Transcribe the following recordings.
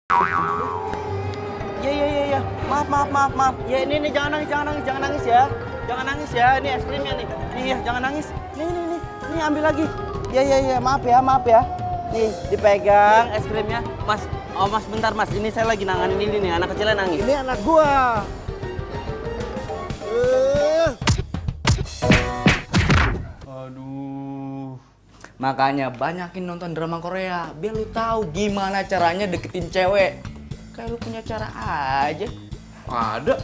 Iya. Maaf. Ya ini jangan nangis ya. Jangan nangis ya. Ini es krimnya nih. Iya, jangan nangis. Nih ambil lagi. Iya. Maaf ya. Nih, dipegang es krimnya. Mas, Mas bentar Mas. Ini saya lagi nanganin ini nih, anak kecilnya nangis. Ini anak gua. Aduh. Makanya banyakin nonton drama Korea biar lu tahu gimana caranya deketin cewek. Kayak lu punya cara aja. Ada.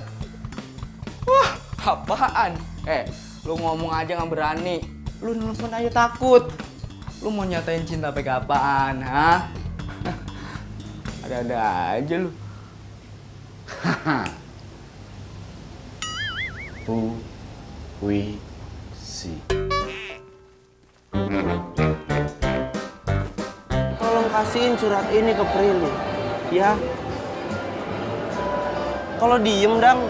Wah, apaan? Lu ngomong aja nggak berani. Lu nelfon aja takut. Lu mau nyatain cinta pakai apaan, ha? Ada-ada aja lu. Who we see. Tolong kasihin surat ini ke Prilly, ya. Kalau diem dang,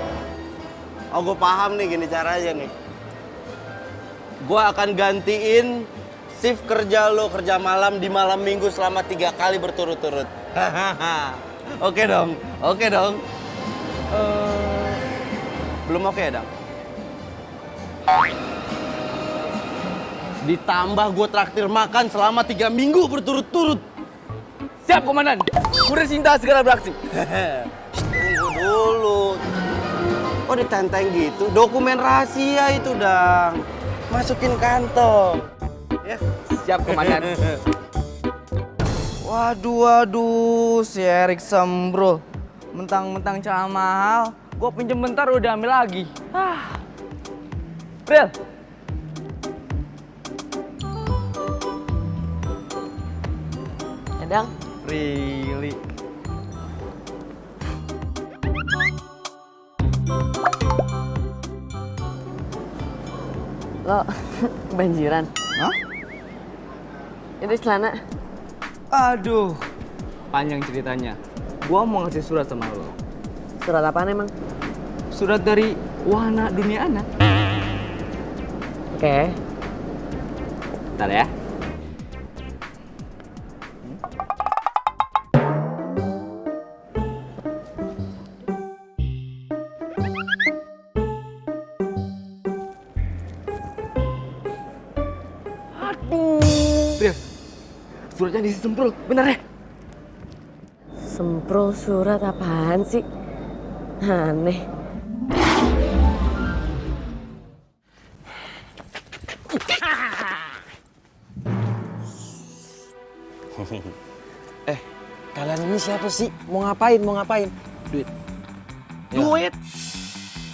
gue paham nih gini caranya nih. Gue akan gantiin shift kerja lo kerja malam di malam minggu selama 3 kali berturut-turut. Oke dong. Belum oke ya, Dang? Ditambah gue traktir makan selama 3 minggu berturut-turut. Siap, Komandan. Kurir Cinta segera beraksi. Tunggu dulu. Kok ditenteng gitu? Dokumen rahasia itu, Dang. Masukin kantong. Ya. Siap, Komandan. Waduh, si Erik sembro. Mentang-mentang celana mahal, gua pinjem bentar udah ambil lagi. Bril. Dang, Really? lo kebanjiran. Hah? Itu celana. Aduh, panjang ceritanya. Gua mau ngasih surat sama lo. Surat apaan emang? Surat dari Wahana Dunia Anak. Oke. Bentar ya. Aduh. Suratnya diisi semprul, bener ya? Semprol surat apaan sih? Aneh. Kalian ini siapa sih? Mau ngapain? Duit. Duit.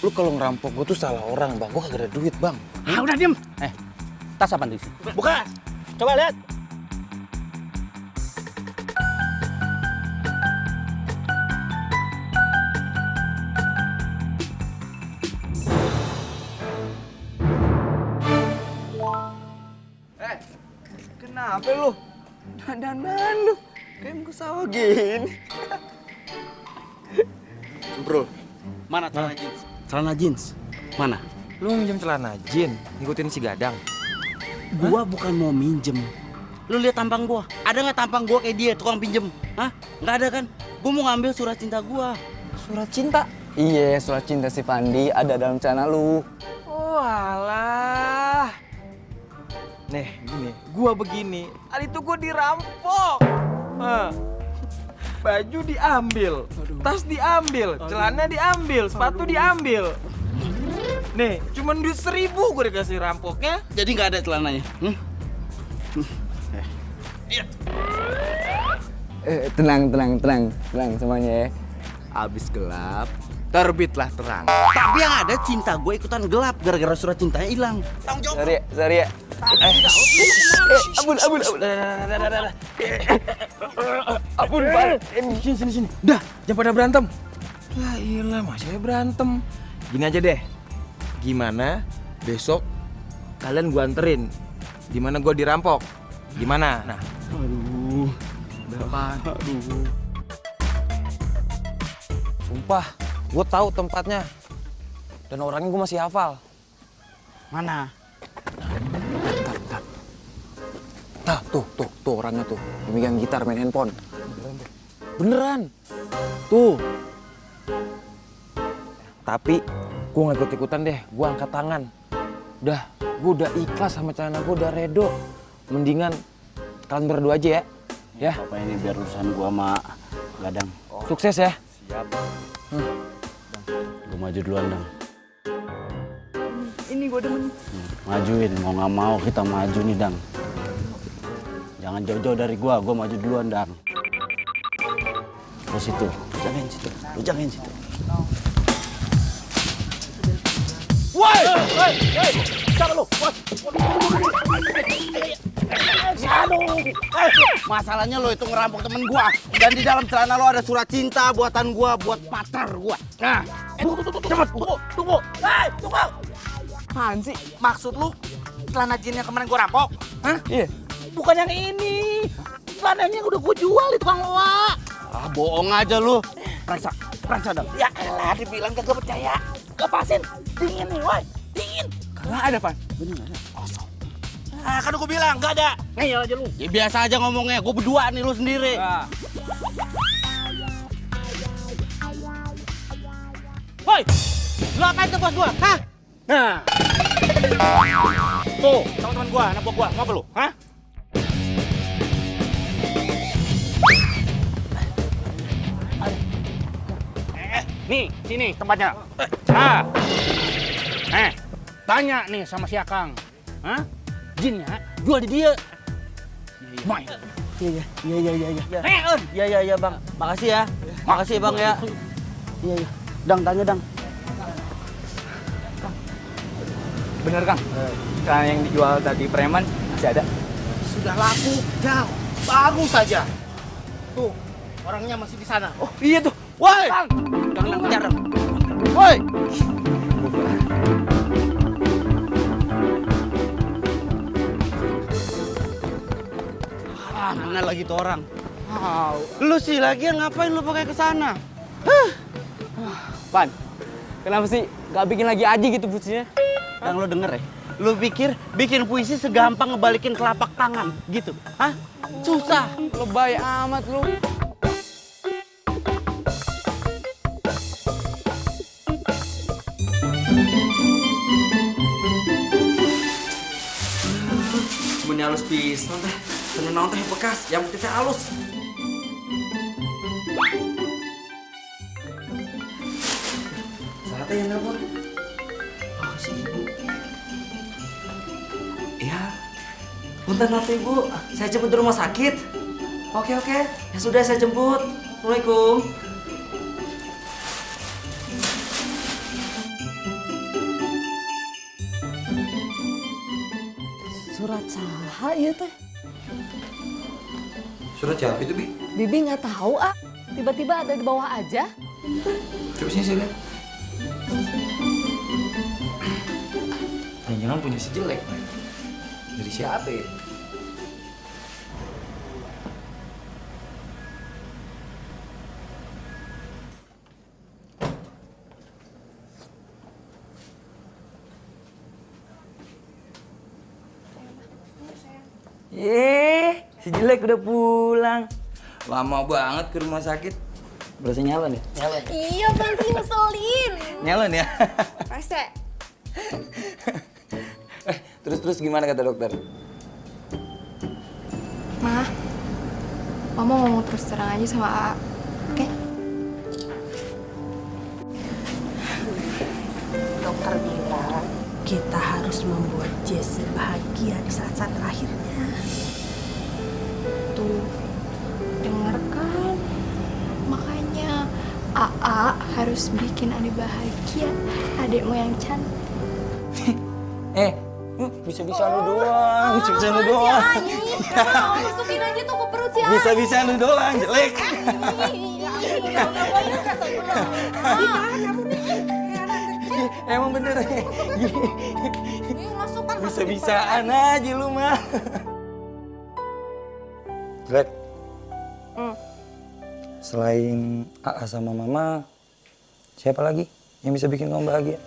Lu kalau ngerampok gua tuh salah orang, Bang. Gua kagak ada duit, Bang. Udah diem. Tas apa nih? Buka. Coba lihat. Kenapa lu? Dandan lu. Kayak muka sawah gini. Bro, mana celana jeans? Celana jeans? Mana? Lu minjem celana jin, ngikutin si Gadang. Gua bukan mau minjem. Lu lihat tampang gua. Ada nggak tampang gua kayak dia tukang pinjem? Hah? Nggak ada kan? Gua mau ngambil surat cinta gua. Surat cinta? Iya, surat cinta si Pandi ada dalam celana lu. Oh alah. Nih, gini. Gua begini. Tadi tuh gua dirampok. Baju diambil, tas diambil, celana diambil, sepatu diambil. Nih, cuman duit 1.000 gue dikasih rampoknya. Jadi nggak ada celananya. Tenang semuanya ya. Abis gelap, terbitlah terang. Tapi yang ada cinta gue ikutan gelap gara-gara surat cintanya hilang. Tanggung jawab. Sorry ya. Ampun. Ampun, Pak. Sini. Dah, jangan pada berantem. Ya iyalah, masih berantem. Gini aja deh. Gimana besok kalian gua anterin di mana gua dirampok? Gimana? Nah. Aduh. Sumpah, gua tahu tempatnya. Dan orangnya gua masih hafal. Mana? Tuh orangnya tuh. Memegang gitar, main handphone. Beneran. Tuh. Tapi gue gak ikut-ikutan deh, gue angkat tangan. Udah, gue udah ikhlas sama celana gue, udah redo. Mendingan kalian berdua aja ya. Ya. Apa ini biar urusan gua sama Gadang. Sukses ya. Siap. Gua maju duluan, Dang. Ini gue demen. Majuin, mau nggak mau kita maju nih, Dang. Jangan jauh-jauh dari gua maju duluan, Dang. Terus situ, jagain situ, lu jagain situ. Woi! Siapa lu? Aduh! Masalahnya lo itu ngerampok temen gua. Dan di dalam celana lo ada surat cinta buatan gua buat pacar gua. Nah, cepet, tunggu. Tunggu. Apaan sih? Maksud lu celana jin yang kemarin gua rampok? Hah? Iya. Bukan yang ini. Celananya udah gua jual di tukang loa. Ah, bohong aja lu. Periksa dong. Ya elah, dibilang kagak percaya. Lepasin. Dingin nih, woi. Dingin. Kagak ada, Pan. Bener nggak ada? Kosong. Ah, kan gua bilang nggak ada. Ngeyel aja lu. Ya biasa aja ngomongnya. Gua berdua nih, lu sendiri. Nah. Woi, lu apain tuh bos gua? Hah? Nah. Tuh, teman-teman gua, anak buah gua. Mau apa lu? Hah? Nih, sini tempatnya. Ah. Tanya nih sama si Akang. Hah? Jinnya jual di dia. Mai. Iya. Iya, Bang. Makasih ya. Makasih, Bang ya. Iya. Dang, tanya, Dang. Bener, Kang. Celana yang dijual tadi preman masih ada. Sudah laku, jauh. Bagus saja. Tuh, orangnya masih di sana. Oh, iya tuh. Woi! Kang, Jangan kejar. Woi! Ah, mana lagi tuh orang? Lu sih lagian ngapain lu pakai ke sana? Pan, kenapa sih gak bikin lagi aja gitu puisinya? Yang lu denger ya? Lu pikir bikin puisi segampang ngebalikin telapak tangan gitu? Hah? Susah. Lebay amat lu. Bener halus pisan teh. Tenang teh bekas, yang penting teh halus. Saatnya yang nelpon. Oh, si ibu. Iya. Punten atuh ibu, saya jemput di rumah sakit. Oke. Ya sudah saya jemput. Assalamualaikum. Surat saha ieu teh? Surat siapa itu, Bi? Bibi nggak tahu ah. Tiba-tiba ada di bawah aja. Coba sini saya lihat. Jangan punya si jelek, Pak. Dari siapa ya? Si jelek udah pulang. Lama banget ke rumah sakit. Berasa nyalon ya? Iya, Bang, sih ngeselin. Nyalon ya? Rese. Terus gimana kata dokter? Ma, Mama ngomong terus terang aja sama A, oke? Dokter bilang kita harus membuat Jessie bahagia di saat-saat terakhirnya. Tuh, denger kan? Makanya AA harus bikin Ade bahagia, adekmu yang cantik. Bisa-bisa lu doang. Bisa-bisa lu doang. Masukin aja tuh ke perut si A. Bisa-bisa lu doang, jelek. Emang bener. Bisa-bisaan aja lu mah. Jelek. Selain AA sama Mama, siapa lagi yang bisa bikin kamu bahagia?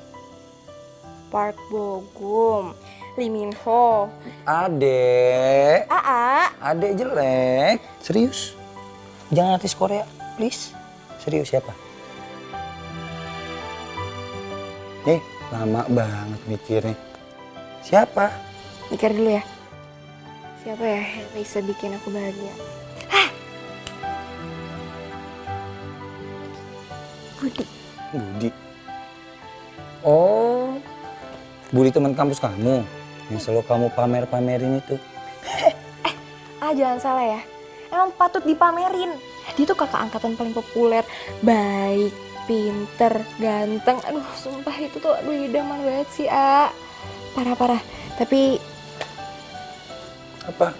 Park Bogum, Lee Min Ho, Adek. AA. Adek jelek. Serius? Jangan artis Korea. Please. Serius siapa? Lama banget mikirnya. Siapa? Mikir dulu ya. Siapa ya yang bisa bikin aku bahagia? Budi. Budi. Oh, Budi teman kampus kamu yang selalu kamu pamer-pamerin itu. Jangan salah ya. Emang patut dipamerin. Dia tuh kakak angkatan paling populer, baik, pinter, ganteng. Aduh, sumpah itu tuh idaman banget sih, Parah-parah. Tapi Apa?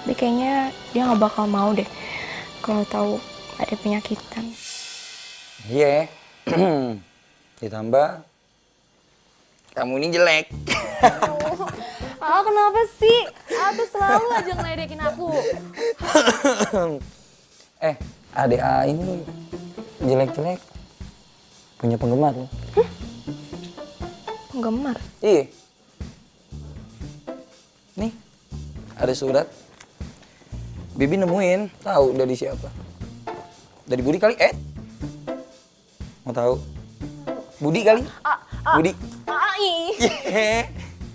kayaknya dia nggak bakal mau deh kalau tahu ada penyakitan. Iya. Ditambah kamu ini jelek. Kenapa sih? Tuh selalu aja ngeledekin aku. Adek A ini jelek-jelek. Punya penggemar loh. Penggemar? Iya. Nih, ada surat. Bibi nemuin, tahu dari siapa? Dari Budi kali? Mau tahu? Budi kali? Budi.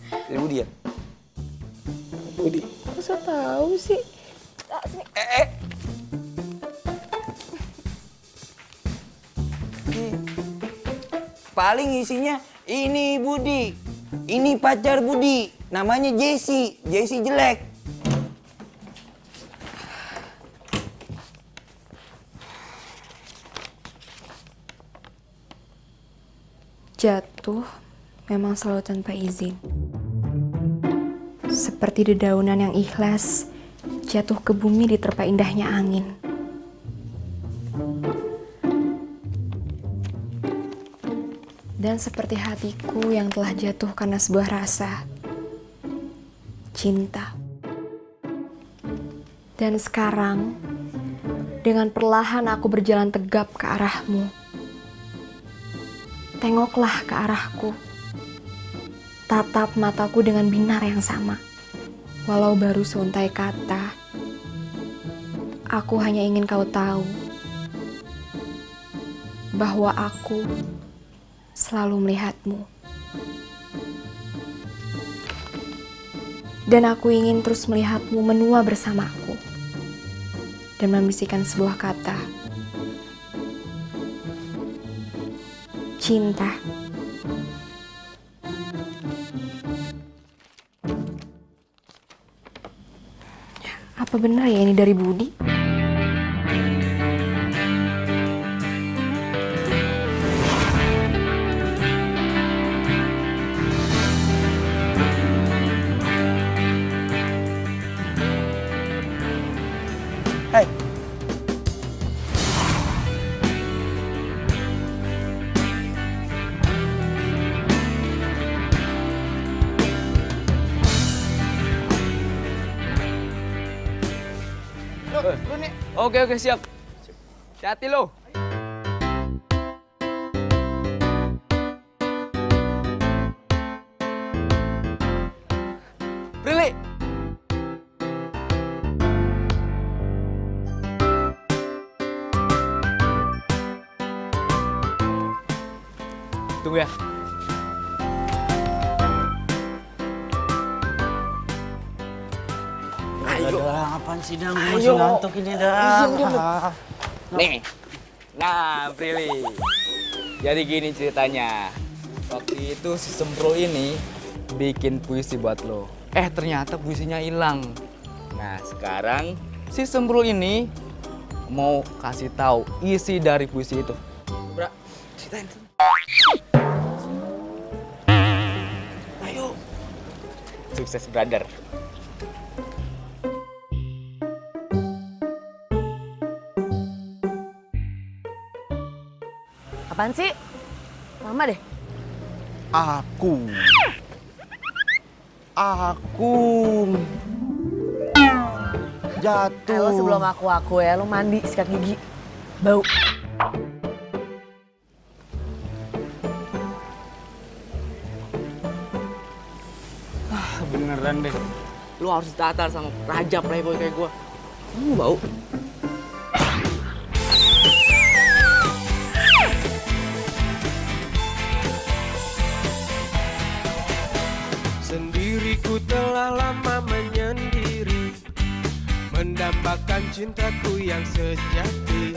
Dari Budi ya? Budi. Masa tahu sih? Sini. Paling isinya ini Budi. Ini pacar Budi. Namanya Jessie. Jessie jelek. Jatuh memang selalu tanpa izin. Seperti dedaunan yang ikhlas jatuh ke bumi diterpa indahnya angin. Dan seperti hatiku yang telah jatuh karena sebuah rasa cinta. Dan sekarang dengan perlahan aku berjalan tegap ke arahmu. Tengoklah ke arahku. Tatap mataku dengan binar yang sama. Walau baru seuntai kata, aku hanya ingin kau tahu bahwa aku selalu melihatmu. Dan aku ingin terus melihatmu menua bersamaku dan membisikkan sebuah kata, cinta. Apa benar ya ini dari Budi? Hai. Lu nih. Oke, siap. Hati-hati lo. Prilly. Tunggu ya. Ayo. Apaan sih, Dang? Gue masih ngantuk ini, Dang. Nih. Nah, Prilly. Jadi gini ceritanya. Waktu itu si Sempro ini bikin puisi buat lo. Ternyata puisinya hilang. Nah, sekarang si Sempro ini mau kasih tahu isi dari puisi itu. Bra, ceritain. Ayo. Sukses, brother. Apaan sih? Lama deh. Aku jatuh. Lo sebelum aku ya, lo mandi sikat gigi. Bau. Beneran deh. Lu harus ditatar sama raja playboy kayak gua. Kamu bau? Sendiriku telah lama menyendiri, mendambakan cintaku yang sejati.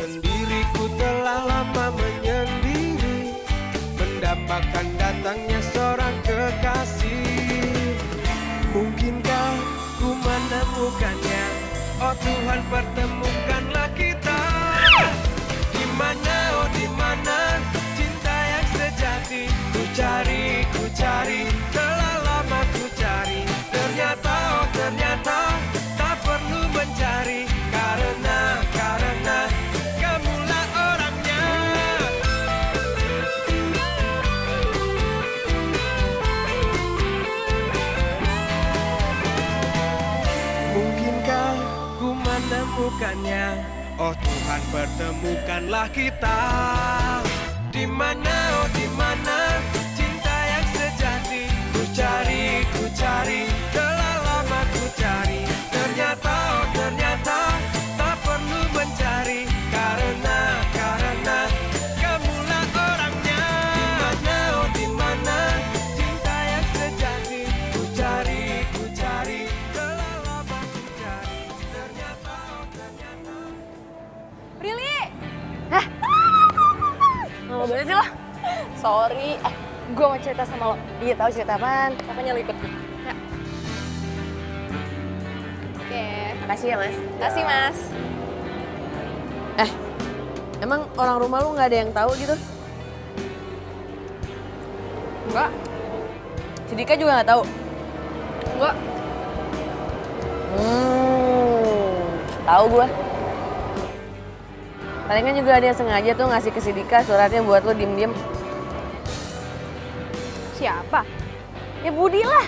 Sendiriku telah lama menyendiri, mendambakan datangnya seorang kekasih. Mungkinkah ku menemukannya? Oh Tuhan, pertemukanlah kita. Di mana, oh di mana cinta yang sejati? Ku cari, telah lama ku cari. Ternyata, oh ternyata tak perlu mencari, karena kamulah orangnya. Mungkinkah ku menemukannya? Oh Tuhan, pertemukanlah kita. Di mana, oh di mana cinta yang sejati? Ku cari, telah lama ku cari. Ternyata, oh ternyata tak perlu mencari, karena kamulah orangnya. Di mana, oh di mana cinta yang sejati? Ku cari, telah lama ku cari. Ternyata, oh ternyata. Prilly! Lama banget sih lo. Sorry, gue mau cerita sama lo. Iya, tahu cerita apaan? Makanya lo ikut gue. Ya. Oke. Makasih ya, Mas. Makasih, Mas. Emang orang rumah lu nggak ada yang tahu gitu? Enggak. Si Dika juga nggak tahu? Enggak. Tahu gue. Palingan juga ada yang sengaja tuh ngasih ke si Dika suratnya buat lo diem-diem. Siapa? Ya Budi lah.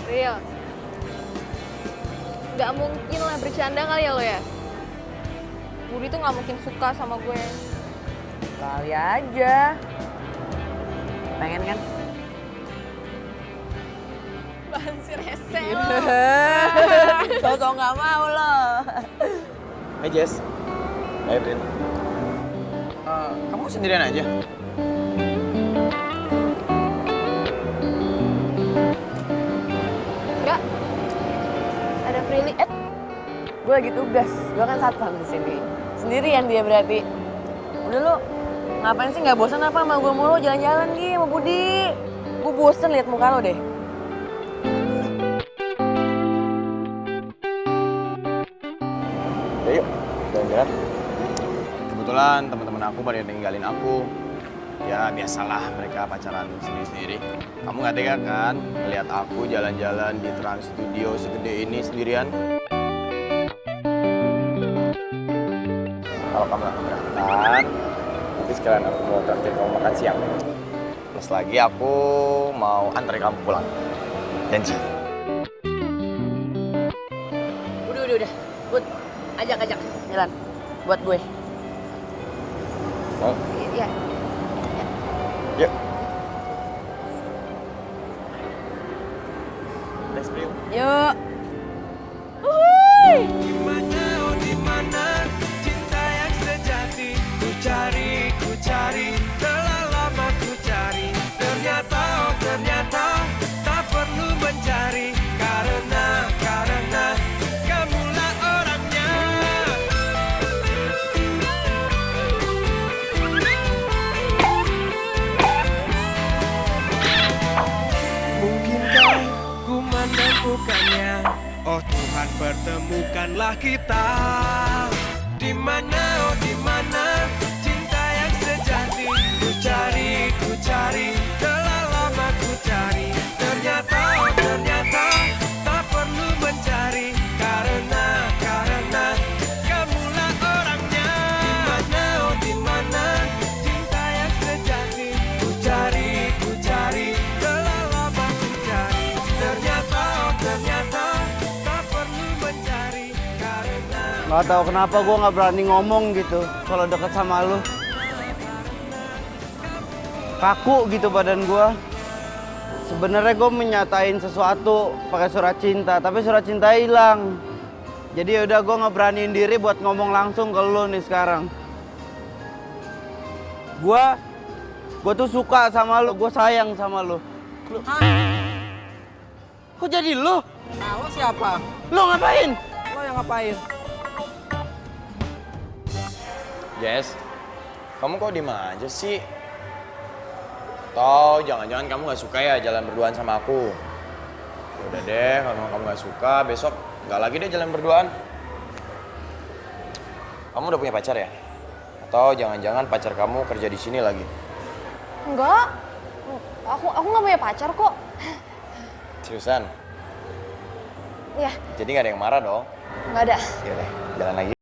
Real. Gak mungkin lah, bercanda kali ya lo ya? Budi tuh gak mungkin suka sama gue. Kali aja. Pengen kan? Bahan si rese lo. Tau-tau nggak mau lo. Hai Jess. Hai Prin. Kamu sendirian aja? Enggak. Ada Prilly. Gue lagi tugas. Gue kan satpam di sini. Sendirian dia berarti. Udah lo, ngapain sih nggak bosan apa sama gue mulu jalan-jalan Gi sama Budi? Gue bosen liat muka lo deh. Ya yuk, jalan-jalan. Kebetulan teman-teman aku pada ninggalin aku. Ya biasalah mereka pacaran sendiri-sendiri. Kamu nggak tega kan melihat aku jalan-jalan di Trans Studio segede ini sendirian? Kalau kamu nggak keberatan, nanti sekalian aku mau traktir kamu makan siang. Plus lagi aku mau antar kamu pulang. Janji. Udah. Bud, ajak jalan buat gue. Mau? Iya. Yuk. Let's go. Yuk. Di mana, oh di mana cinta yang sejati? Ku cari, telah lama ku cari. Ternyata, oh ternyata tak perlu mencari, karena kamulah orangnya. Mungkinkah ku menemukannya? Oh Tuhan, pertemukanlah kita. Di mana, oh di mana cinta yang sejati? Ku cari, telah lama ku cari. Ternyata, oh ternyata tak perlu mencari, karena kamulah orangnya. Di mana, oh di mana cinta yang sejati? Ku cari, telah lama ku cari. Ternyata, oh ternyata tak perlu mencari, karena Gak tahu kenapa gue nggak berani ngomong gitu kalau deket sama lu. Kaku gitu badan gue. Sebenarnya gue menyatain sesuatu pakai surat cinta, tapi surat cinta hilang. Jadi udah gue nggak beraniin diri buat ngomong langsung ke lu nih sekarang. Gue tuh suka sama lu, gue sayang sama lu. Kok jadi lo? Nah, lo siapa? Lo ngapain? Lo yang ngapain? Jess, kamu kok diem aja sih? Atau jangan-jangan kamu gak suka ya jalan berduaan sama aku? Udah deh, kalau kamu gak suka, besok gak lagi deh jalan berduaan. Kamu udah punya pacar ya? Atau jangan-jangan pacar kamu kerja di sini lagi? Enggak, aku nggak punya pacar kok. Seriusan? Ya, Jadi gak ada yang marah dong? nggak ada. Yaudah, jalan lagi.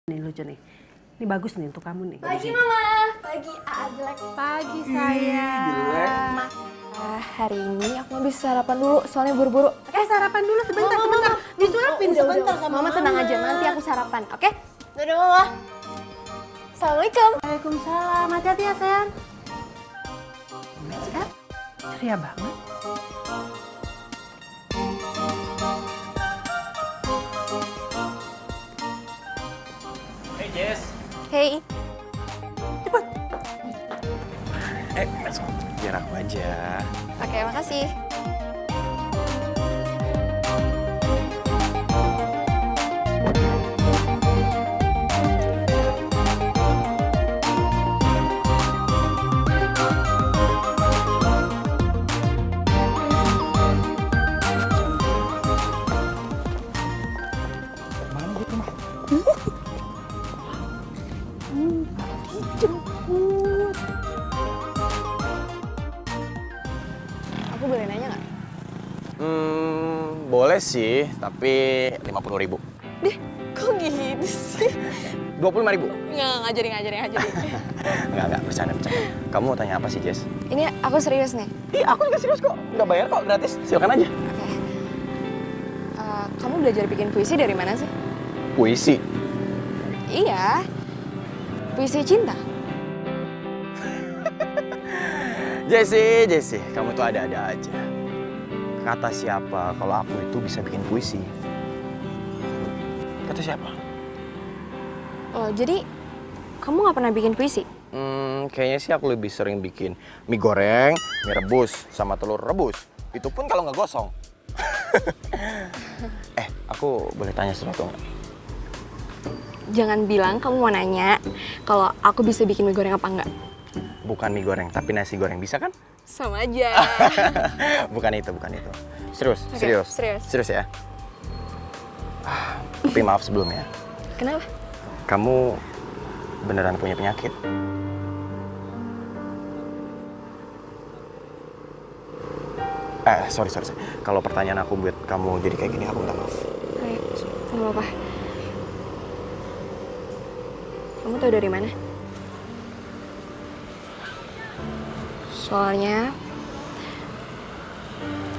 Nih lucu nih. Ini bagus nih untuk kamu nih. Pagi Mama, pagi jelek. Pagi sayang. Hari ini aku mau bisa sarapan dulu, soalnya buru-buru. Sarapan dulu sebentar. Disuapin sebentar sama Mama tenang aja, nanti aku sarapan, oke? Dadah Mama. Assalamualaikum. Waalaikumsalam. Hati-hati ya sayang. Ceria banget. Hey Jess. Hey. Masuk. Biar aku aja. Oke, makasih. Aku boleh nanya nggak? Boleh sih, tapi 50.000. Deh, kok gitu sih? 25.000. Nggak, ngajarin. Enggak, bercanda. Kamu mau tanya apa sih, Jess? Ini aku serius nih. Ih, aku juga serius kok. Nggak bayar kok, gratis. Silakan aja. Oke. Kamu belajar bikin puisi dari mana sih? Puisi. Iya. Puisi cinta. Jessie, kamu tuh ada-ada aja. Kata siapa kalau aku itu bisa bikin puisi? Kata siapa? Oh, jadi kamu nggak pernah bikin puisi? Kayaknya sih aku lebih sering bikin mie goreng, mie rebus, sama telur rebus. Itu pun kalau nggak gosong. Aku boleh tanya sesuatu nggak? Jangan bilang kamu mau nanya kalau aku bisa bikin mie goreng apa enggak. Bukan mie goreng, tapi nasi goreng. Bisa kan? Sama aja. bukan itu. Serius, Oke, serius. Serius ya? Tapi maaf sebelumnya. Kenapa? Kamu beneran punya penyakit? Sorry. Kalau pertanyaan aku buat kamu jadi kayak gini, aku minta maaf. Kayak, sama apa? Kamu tahu dari mana? Soalnya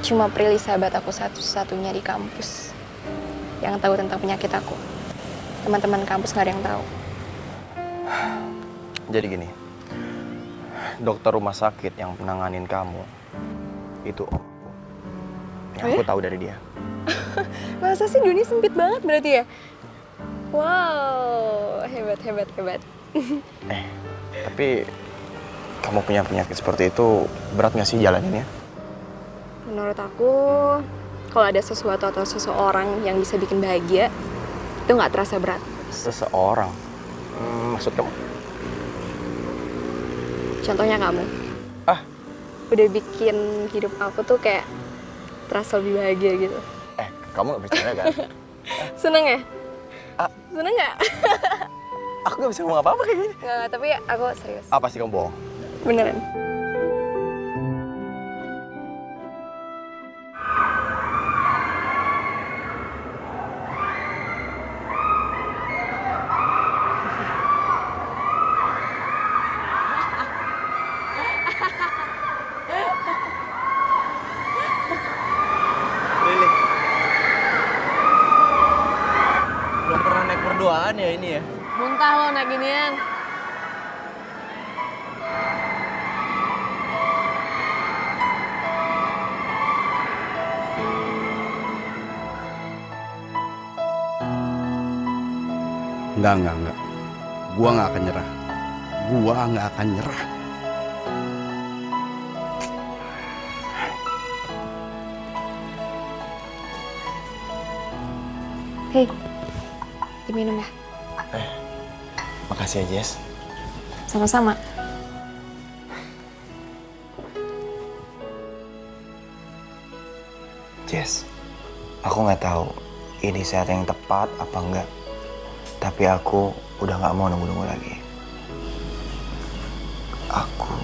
cuma Prilly sahabat aku satu-satunya di kampus yang tahu tentang penyakit aku. Teman-teman kampus nggak ada yang tahu. Jadi gini, dokter rumah sakit yang menanganin kamu itu om aku. Yang aku tahu dari dia. Masa sih dunia sempit banget berarti ya? Wow, hebat. Tapi kamu punya penyakit seperti itu, berat nggak sih jalaninnya? Menurut aku, kalau ada sesuatu atau seseorang yang bisa bikin bahagia, itu nggak terasa berat. Seseorang? Maksud kamu? Contohnya kamu. Udah bikin hidup aku tuh kayak terasa lebih bahagia gitu. Kamu nggak percaya kan? Seneng ya? Seneng nggak? Aku nggak bisa ngomong apa-apa kayak gini. Nggak, tapi aku serius. Apa sih kamu bohong? Beneran. Lili. Belum pernah naik berduaan ya ini ya? Muntah lo naik ginian. Enggak. Gua nggak akan nyerah. Gua nggak akan nyerah. Hei, diminum ya? Makasih ya, Jess. Sama-sama. Jess, aku nggak tahu ini saat yang tepat apa enggak. Tapi aku udah nggak mau nunggu-nunggu lagi. Aku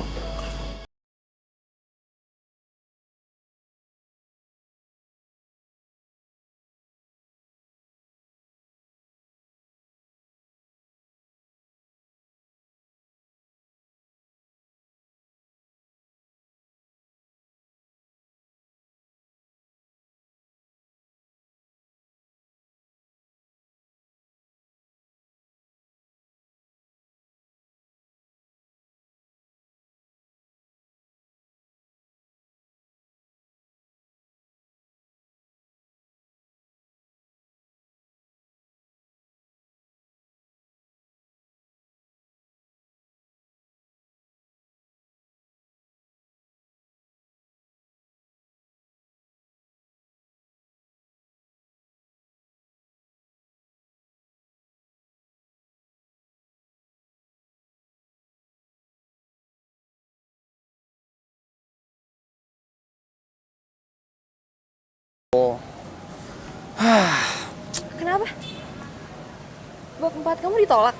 Kenapa? Bab 4 kamu ditolak?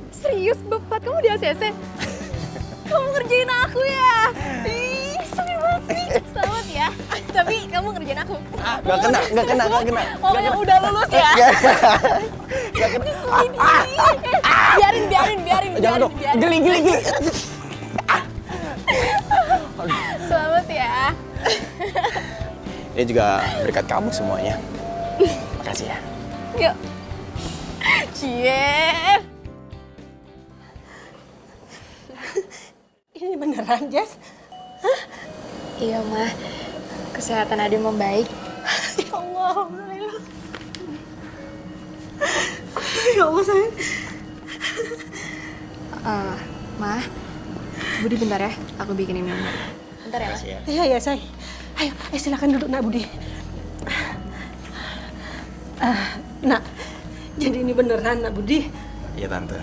Serius bab 4 kamu di ACC? Kamu ngerjain aku ya? Ih, sedih banget sih. Selamat ya. Tapi kamu ngerjain aku. nggak kena. Oh, yang udah lulus ya? Nggak kena. Biarin. Jangan dong. Geli. Selamat ya. Ini juga berkat kamu semuanya. Makasih ya. Yuk. Cie. Ini beneran, Jess? Iya, Ma. Kesehatan Ade membaik. Ya Allah, alhamdulillah. Ya Allah, sayang. Ma, Budi bentar ya. Aku bikinin minum. Bentar ya, Ma. Iya, sayang. Ayo, silakan duduk, Nak Budi. Nak, jadi ini beneran, Nak Budi? Iya, Tante.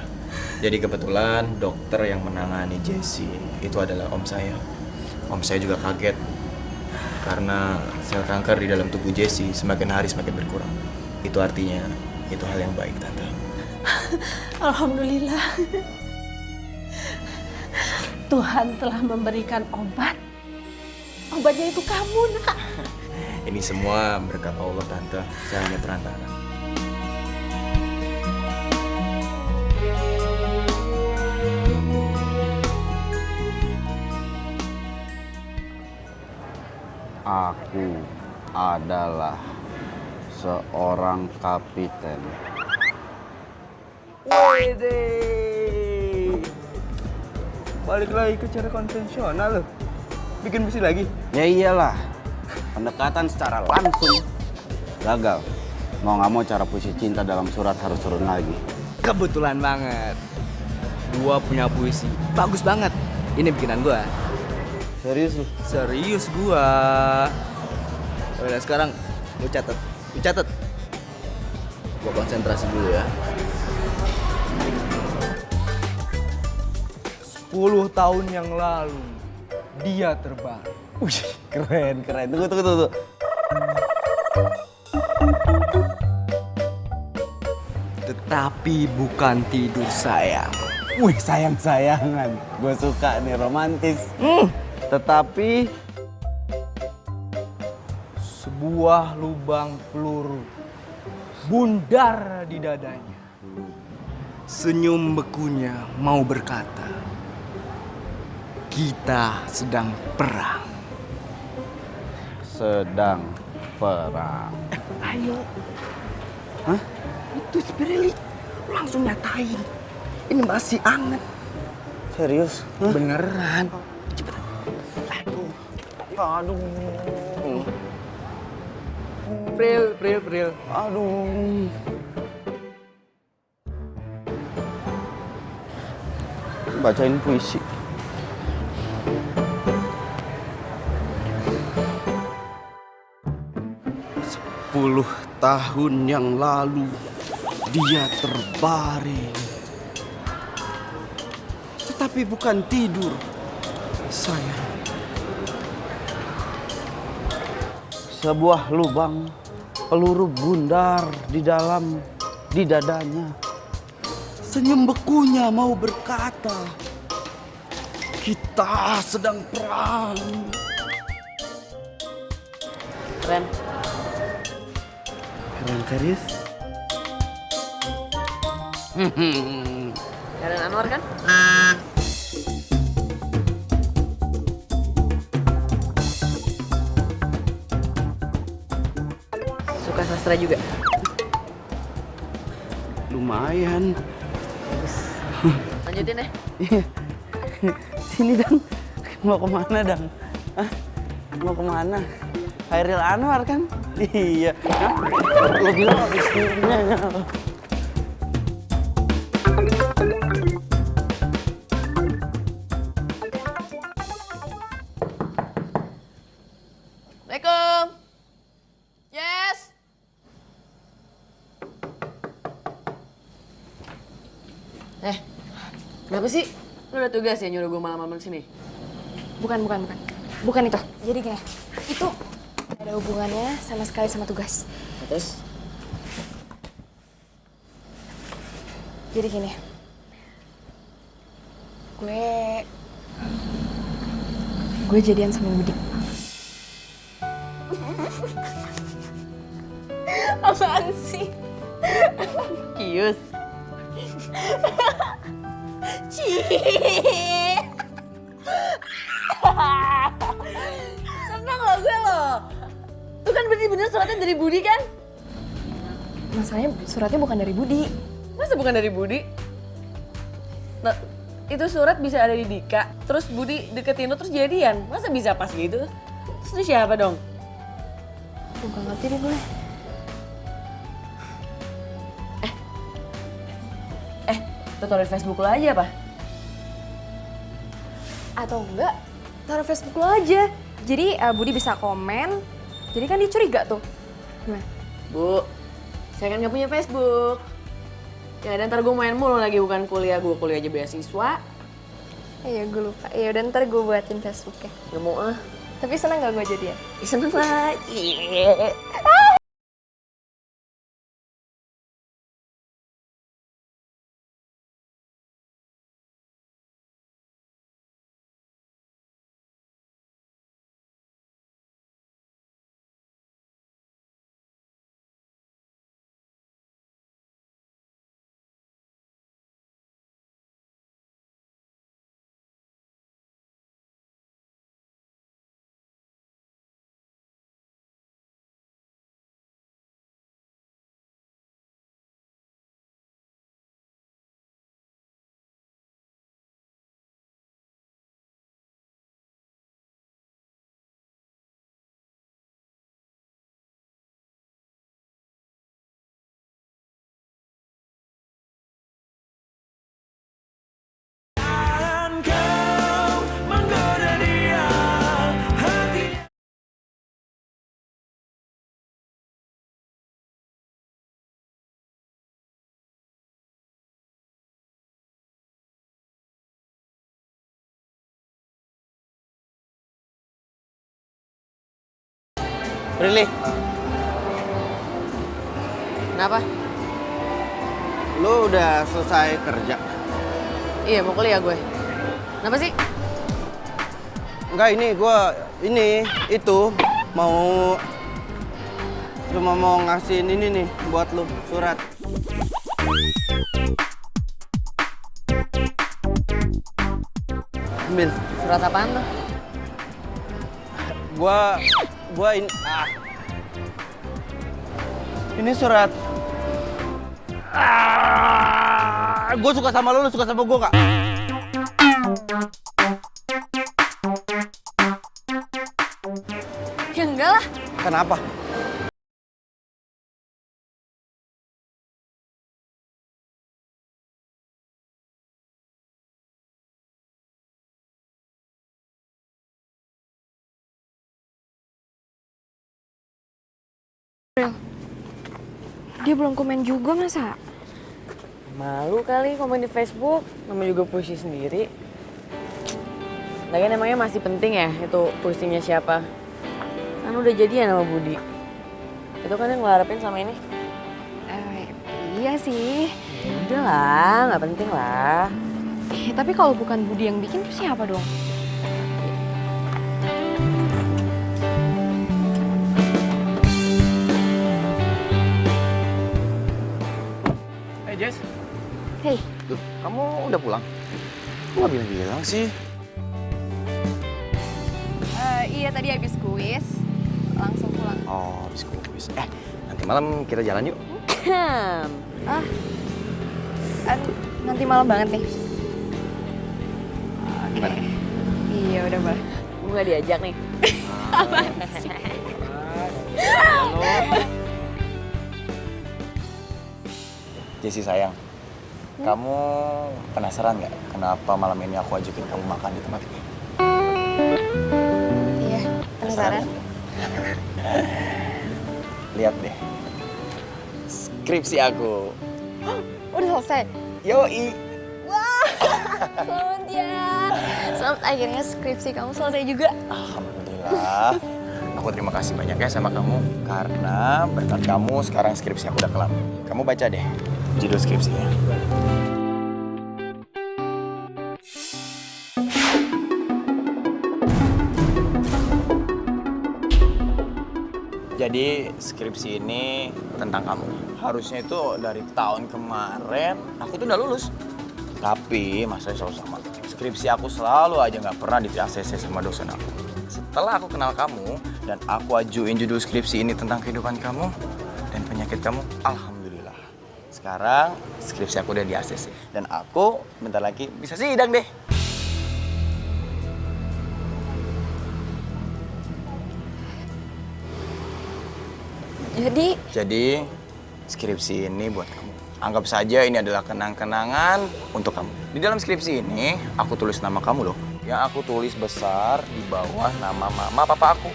Jadi kebetulan dokter yang menangani Jessie itu adalah om saya. Om saya juga kaget Karena sel kanker di dalam tubuh Jessie semakin hari semakin berkurang. Itu artinya itu hal yang baik, Tante. Alhamdulillah. Tuhan telah memberikan obat. Obatnya itu kamu, Nak. Ini semua berkat Allah, Tante. Saya hanya perantara. Aku adalah seorang kapiten. Wede. Balik lagi ke cara konvensional loh. Bikin besi lagi. Ya iyalah, pendekatan secara langsung gagal. Mau nggak mau cara puisi cinta dalam surat harus turun lagi. Kebetulan banget. Gua punya puisi. Bagus banget. Ini bikinan gua. Serius lu? Serius gua. Udah sekarang lu catat. Lu catat. Gua konsentrasi dulu ya. 10 tahun yang lalu dia terbang. Wih, keren. Tunggu. Tetapi bukan tidur sayang. Wih, sayang-sayangan. Gue suka nih, romantis. Tetapi Sebuah lubang peluru bundar di dadanya. Senyum bekunya mau berkata, kita sedang perang. sedang perang. Ayo. Hah? Itu Spirelli. Langsung nyatain. Ini masih anget. Serius? Beneran. Aduh. Pril. Aduh. Bacain puisi. Sepuluh tahun yang lalu dia terbaring. Tetapi bukan tidur, sayang. Sebuah lubang peluru bundar di dadanya. Senyum bekunya mau berkata, kita sedang perang. Keren. Keren serius? Karen Anwar kan? Suka sastra juga? Lumayan. Lanjutin deh. Sini Dang. Mau kemana Dang? Hah? Mau kemana? Hairil Anwar kan? Iya. Hah? Lo bilang habis filmnya. Assalamualaikum. Yes. Kenapa sih? Lu udah tugas ya nyuruh gue malam-malam sini? Bukan. Bukan itu. Jadi gini, itu ada hubungannya sama sekali sama tugas. Terus? Jadi gini, gue jadian sama Budi. Apaan sih? Kius. Senang loh gue loh. Itu kan bener-bener suratnya dari Budi kan? Masalahnya suratnya bukan dari Budi. Masa bukan dari Budi? Nah, itu surat bisa ada di Dika, terus Budi deketin lo terus jadian. Masa bisa pas gitu? Terus itu siapa dong? Gue gak ngerti deh gue. Lo taruh di Facebook lo aja apa? Atau enggak, taruh Facebook lo aja. Jadi Budi bisa komen, jadi kan dia curiga tuh. Gimana? Bu, saya kan gak punya Facebook. Ya dan ntar gue main mulu lagi, bukan kuliah. Gue kuliah aja beasiswa. Iya gue lupa. Ya udah ntar gue buatin Facebooknya. Gak mau ah. Tapi seneng gak gue jadian? Seneng lah. Iya. Kau menggoda dia, hati. Prilly, Kenapa? lu udah selesai kerja? Iya, mau kuliah gue. Kenapa sih? Enggak, itu cuma mau ngasihin ini nih buat lu, surat. Ambil. Surat apaan tuh? Ini surat. Gue suka sama lu suka sama gue nggak? Ya enggak lah. Kenapa? Dia belum komen juga masa? Malu kali komen di Facebook, namanya juga puisi sendiri. Lagian emangnya masih penting ya itu puisinya siapa? Kan udah jadian sama Budi. Itu kan yang ngelarapin sama ini. Iya sih. Ya udah lah, nggak penting lah. Tapi kalau bukan Budi yang bikin tuh siapa dong? Hey Jess, Hei, Duh, kamu udah pulang? Kok nggak bilang-bilang sih? iya tadi habis kuis, langsung pulang. Oh, habis kuis. Nanti malam kita jalan yuk. Nanti malam banget nih. Gimana? Iya udah boleh. Gue nggak diajak nih. Jessie sayang, kamu penasaran nggak kenapa malam ini aku ajakin kamu makan di tempat ini? Iya, penasaran. Lihat deh, skripsi aku. Udah selesai. Yoi. Selamat ya. Selamat akhirnya skripsi kamu selesai juga. Alhamdulillah. Aku terima kasih banyak ya sama kamu karena berkat kamu sekarang skripsi aku udah kelar. Kamu baca deh judul skripsinya. Jadi skripsi ini tentang kamu. Harusnya itu dari tahun kemarin aku tuh udah lulus. Tapi masalahnya selalu sama. Skripsi aku selalu aja nggak pernah di ACC sama dosen aku. Setelah aku kenal kamu dan aku ajuin judul skripsi ini tentang kehidupan kamu dan penyakit kamu, alhamdulillah. Sekarang skripsi aku udah di ACC dan aku bentar lagi bisa sidang deh. Jadi skripsi ini buat kamu. Anggap saja ini adalah kenang-kenangan untuk kamu. Di dalam skripsi ini aku tulis nama kamu loh. Yang aku tulis besar di bawah nama mama papa aku.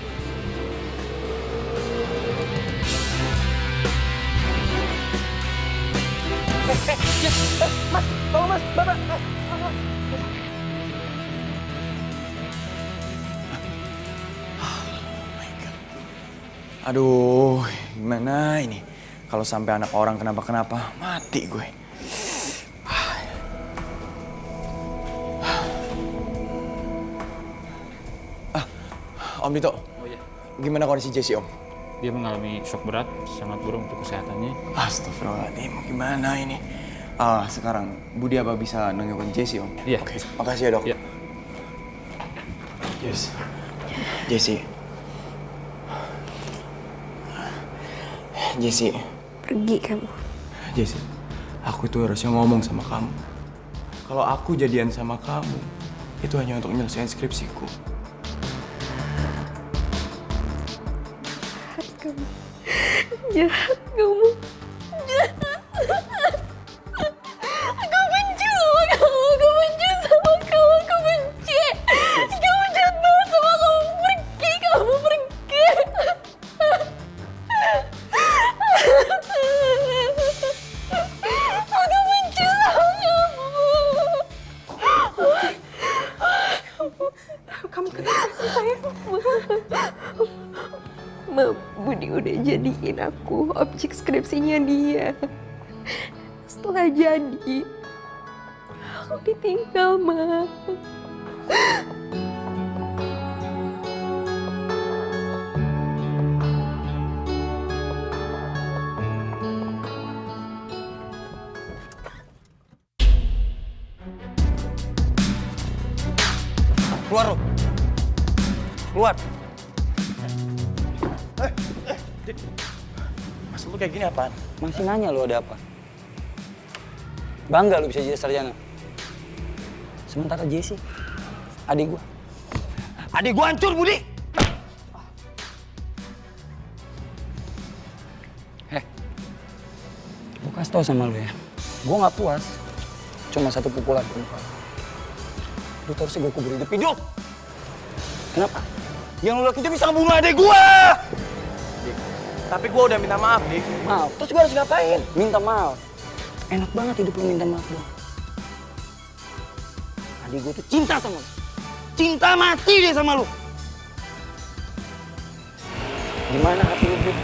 Mas, tolong mas, bapak. Aduh, gimana ini? Kalau sampai anak orang kenapa-kenapa, mati gue. Om Dito. Oh iya. Gimana kondisi Jesse, Om? Dia mengalami shock berat, sangat buruk untuk kesehatannya. Astagfirullahaladzim, gimana ini? Sekarang Budi apa bisa nengokin Jesse, Om? Iya. Oke, makasih ya, Dok. Iya. Yes. Jesse. Jesse. Pergi kamu. Jesse, aku itu harusnya ngomong sama kamu. Kalau aku jadian sama kamu, itu hanya untuk nyelesain skripsiku. Jahat kamu. Jahat. Aku benci sama kamu. Aku benci sama kamu. Aku benci. Kamu jahat banget sama kamu. Pergi, kamu pergi. Aku benci sama kamu. Kamu kenapa sih sayang? Ma, Budi udah jadiin aku objek skripsinya dia. Setelah jadi, aku ditinggal, Ma. Keluar lu. Keluar. Maksud lu kayak gini apaan? Masih nanya lu ada apa? Bangga lu bisa jadi sarjana. Sementara Jesse, adik gua. Adik gua hancur, Budi! Gua kasih tau sama lu ya. Gua nggak puas. Cuma satu pukulan ke muka lu. Lu harusnya gua kubur hidup-hidup. Kenapa? Yang lu lakuin itu bisa ngebunuh adik gua! Tapi gua udah minta maaf, Dik. Maaf, terus gue harus ngapain? Minta maaf. Enak banget hidup lu minta maaf doang. Adik gue tuh cinta sama lu. Cinta mati dia sama lu. Gimana hati lu, Bud?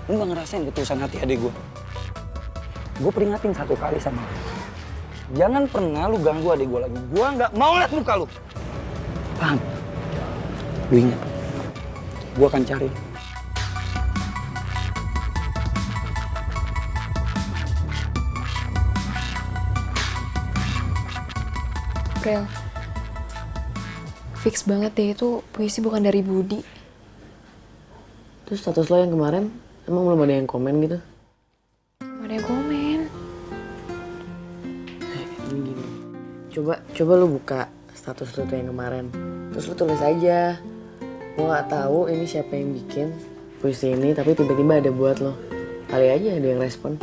Lu gak ngerasain ketulusan hati adik gue? Gue peringatin satu kali sama lu. Jangan pernah lu ganggu adik gue lagi. Gue gak mau liat muka lu. Paham? Lu ingat? Gue akan cari. Rel, fix banget deh itu puisi bukan dari Budi. Terus status lo yang kemarin, emang belum ada yang komen gitu? Mana yang komen? Gini. Coba lu buka status lu tuh yang kemarin. Terus lu tulis aja. Gue gak tahu ini siapa yang bikin puisi ini, tapi tiba-tiba ada buat lo. Kali aja ada yang respon.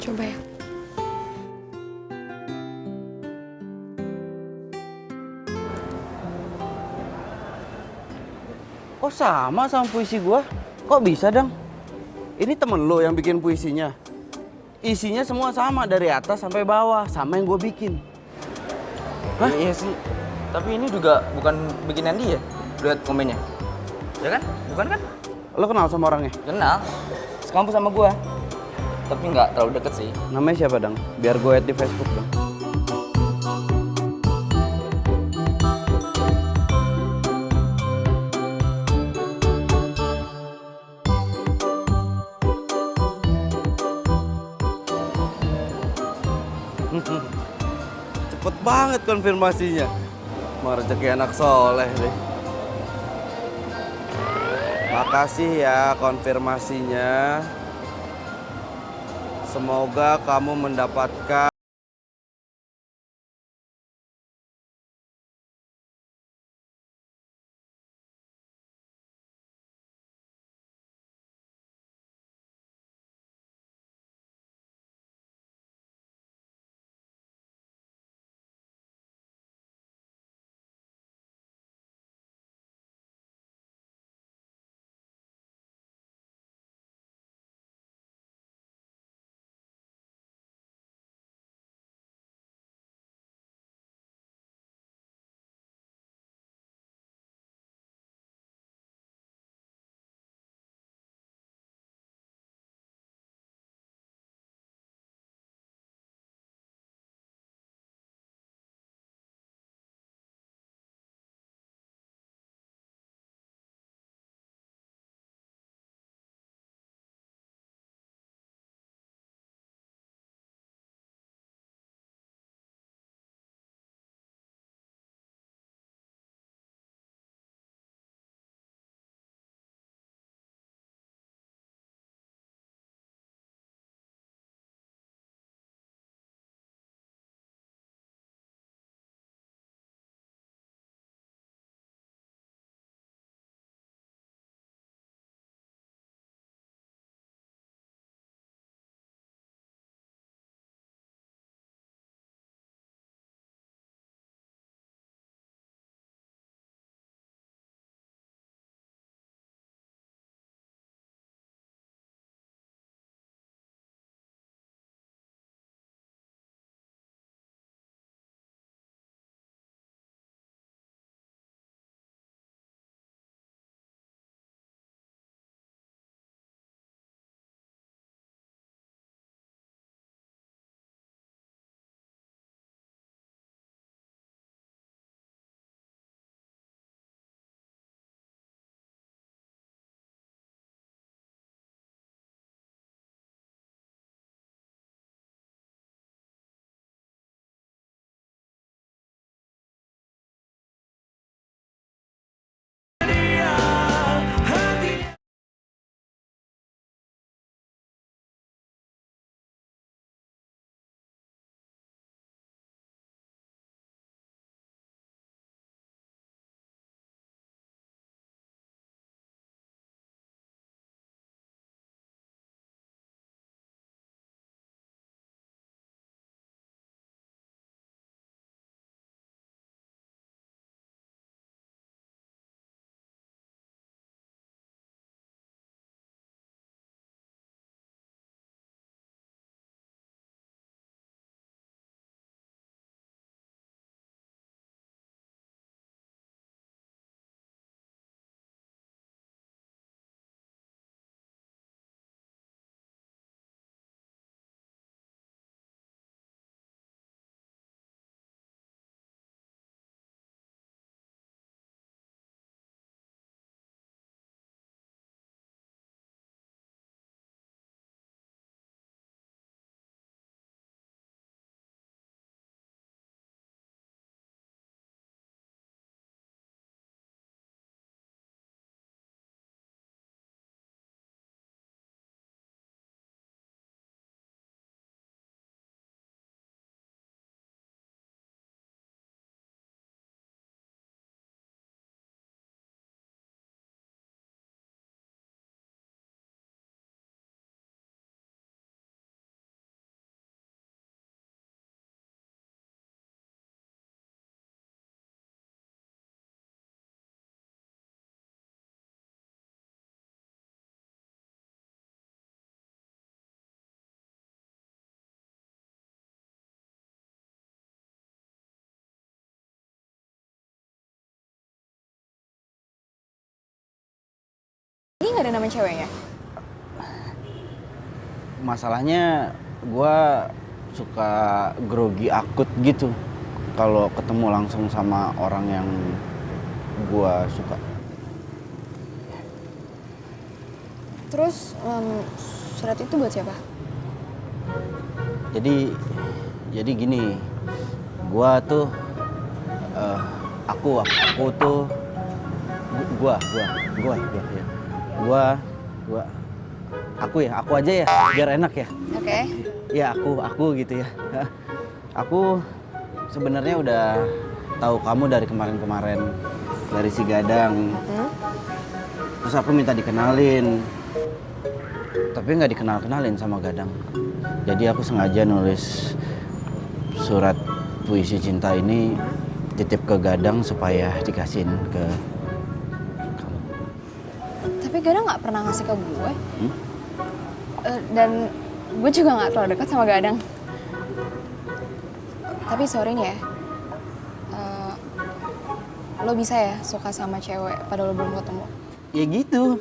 Coba ya. Kok sama puisi gua? Kok bisa, Dang? Ini temen lo yang bikin puisinya? Isinya semua sama dari atas sampai bawah, sama yang gua bikin. Hah? Iya sih. Tapi ini juga bukan bikinan dia. Lihat komennya. Ya kan? Bukan kan? Lo kenal sama orangnya? Kenal. Sekampus sama gua. Tapi nggak terlalu deket sih. Namanya siapa, Dang? Biar gue add di Facebook, Dang. Cepet banget konfirmasinya. Mau rezeki anak soleh deh. Makasih ya konfirmasinya. Semoga kamu mendapatkan nggak ada nama ceweknya? Masalahnya gue suka grogi akut gitu kalau ketemu langsung sama orang yang gue suka. Terus surat itu buat siapa? Jadi gini, gue tuh aku tuh aku aja ya biar enak ya. Oke. Ya aku gitu ya. Aku sebenarnya udah tahu kamu dari kemarin dari si Gadang. Terus aku minta dikenalin, tapi nggak dikenalin sama Gadang. Jadi aku sengaja nulis surat puisi cinta ini titip ke Gadang supaya dikasihin ke kamu. Tapi Gadang nggak pernah ngasih ke gue. Dan gue juga nggak terlalu dekat sama Gadang. Tapi sorry nih ya, lo bisa ya suka sama cewek padahal lo belum ketemu? Ya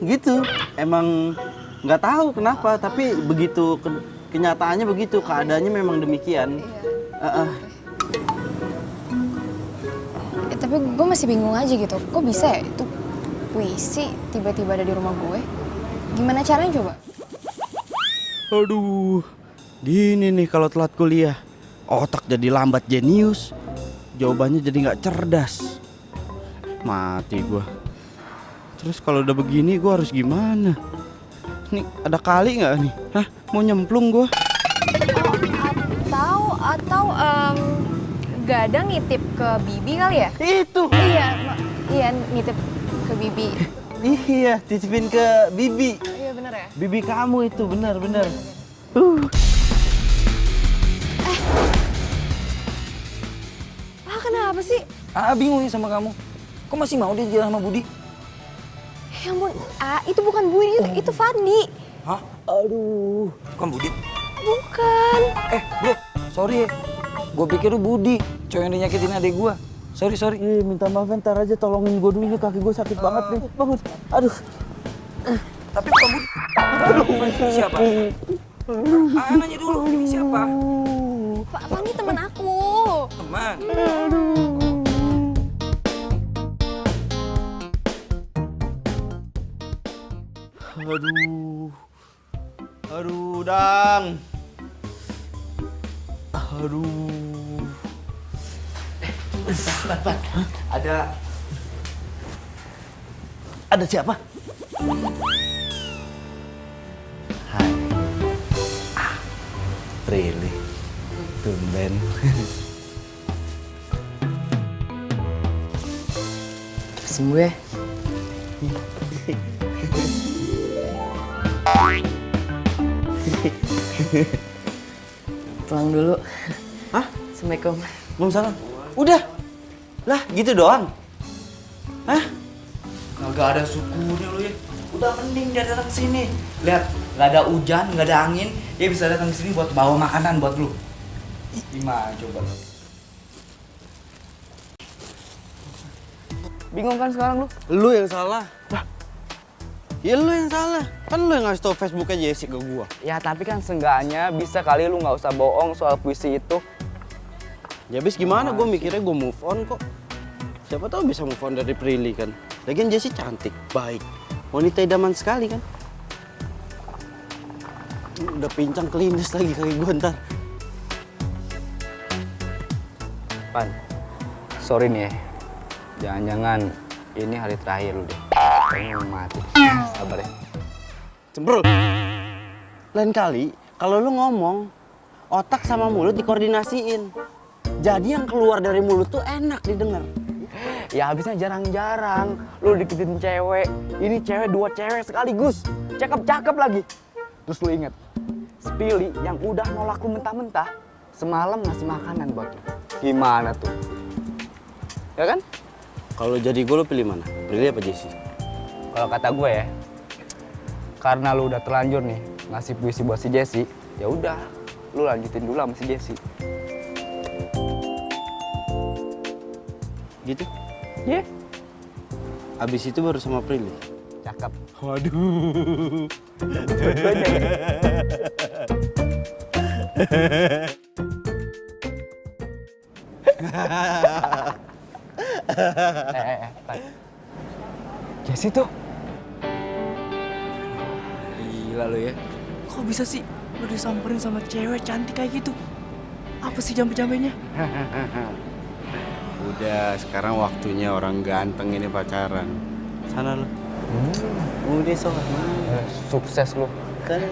gitu. Emang nggak tahu kenapa, tapi begitu kenyataannya begitu, keadaannya memang demikian. Iya. Tapi gue masih bingung aja gitu, kok bisa ya itu puisi tiba-tiba ada di rumah gue? Gimana caranya coba? Aduh, gini nih kalau telat kuliah, otak jadi lambat jenius, jawabannya jadi nggak cerdas. Mati gua. Terus kalau udah begini gua harus gimana? Nih ada kali nggak nih? Hah, mau nyemplung gua? Atau Gadang nitip ke Bibi kali ya? Itu. Iya nitip ke Bibi. Iya, titipin ke Bibi. Iya bener ya? Bibi kamu itu benar. Kenapa sih? Bingung nih sama kamu. Kok masih mau dia jalan sama Budi? Ya ampun, itu bukan Budi, itu Fadli. Hah? Aduh, bukan Budi? Bukan. Bro, sorry ya. Gue pikir lu Budi, cowok yang dinyakitin adik gue. Sorry. Minta maaf, ntar aja tolongin gua dulu, kaki gua sakit banget nih. Bangun. Aduh. Tapi bukan Budi. Aduh, siapa? Nanya dulu, ini siapa? Fadli teman aku. Teman. Aduh, Dang. Aduh. Pan. Ada siapa? Hai. Prilly. Tumben. Pesan gue. Pulang dulu. Hah? Assalamualaikum. Waalaikumsalam. Udah. Lah, gitu doang. Hah? Kagak ada syukurnya lu ya. Udah mending dia datang sini. Lihat, nggak ada hujan, nggak ada angin, dia bisa datang sini buat bawa makanan buat lu. Gimana coba? Bingung kan sekarang lu? Lu yang salah. Lah. Ya lu yang salah. Kan lu yang ngasih tau Facebooknya Jesse ke gua. Ya tapi kan seenggaknya bisa kali lu nggak usah bohong soal puisi itu. Ya abis gimana, gue mikirnya gue move on kok. Siapa tahu bisa move on dari Prilly kan. Lagian Jessie cantik, baik, wanita idaman sekali kan. Udah pincang kelindes lagi kaki gue ntar. Pan, sorry nih ya. Jangan-jangan ini hari terakhir lu deh. Kayaknya mau mati. Sabar ya. Cemberut. Lain kali kalau lu ngomong, otak sama mulut dikoordinasiin. Jadi yang keluar dari mulut tuh enak didengar. Ya habisnya jarang-jarang lu deketin cewek. Ini cewek, dua cewek sekaligus. Cakep-cakep lagi. Terus lu inget, Spilly yang udah nolak lu mentah-mentah semalam ngasih makanan buat lu. Gimana tuh? Ya kan? Kalau jadi gue, lu pilih mana? Prilly apa Jessie? Kalau kata gue ya, karena lu udah terlanjur nih ngasih puisi buat si Jessie, ya udah, lu lanjutin dulu sama si Jessie. Gitu? Iya. Abis itu baru sama Prilly. cakep. Waduh. Jesse tuh. Gila lo ya. Kok bisa sih lo disamperin sama cewek cantik kayak gitu? Apa sih jampe-jampenya? Udah, sekarang waktunya orang ganteng ini pacaran. Sana lu. Udah sok. Sukses lo. Sana.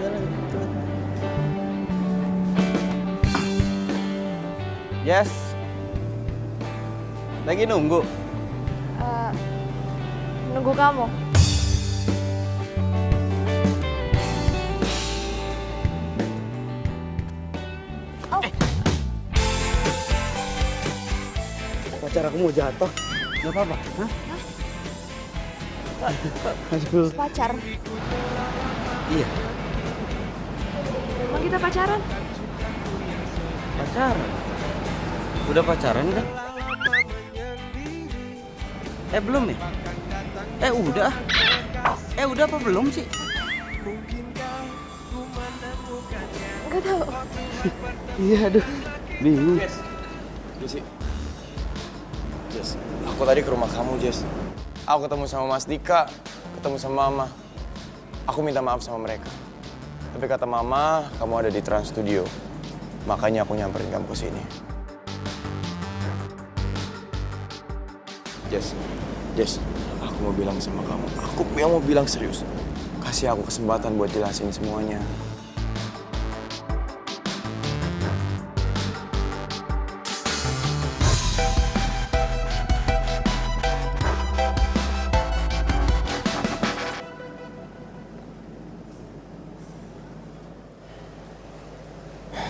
Yes. Lagi nunggu. Nunggu kamu. Pacar aku mau jatuh. Gak apa-apa. Hah? Aduh. Pacar. Iya, Emang kita pacaran? pacaran. Udah pacaran kan? Belum ya? Udah. Udah apa belum sih? Nggak tahu. Iya, aduh. Bingung. Jesse. Jess, aku tadi ke rumah kamu, Jess. Aku ketemu sama Mas Dika, ketemu sama Mama. Aku minta maaf sama mereka. Tapi kata Mama, kamu ada di Trans Studio. Makanya aku nyamperin kamu ke sini. Jess, aku mau bilang sama kamu. Aku mau bilang serius. Kasih aku kesempatan buat jelasin semuanya.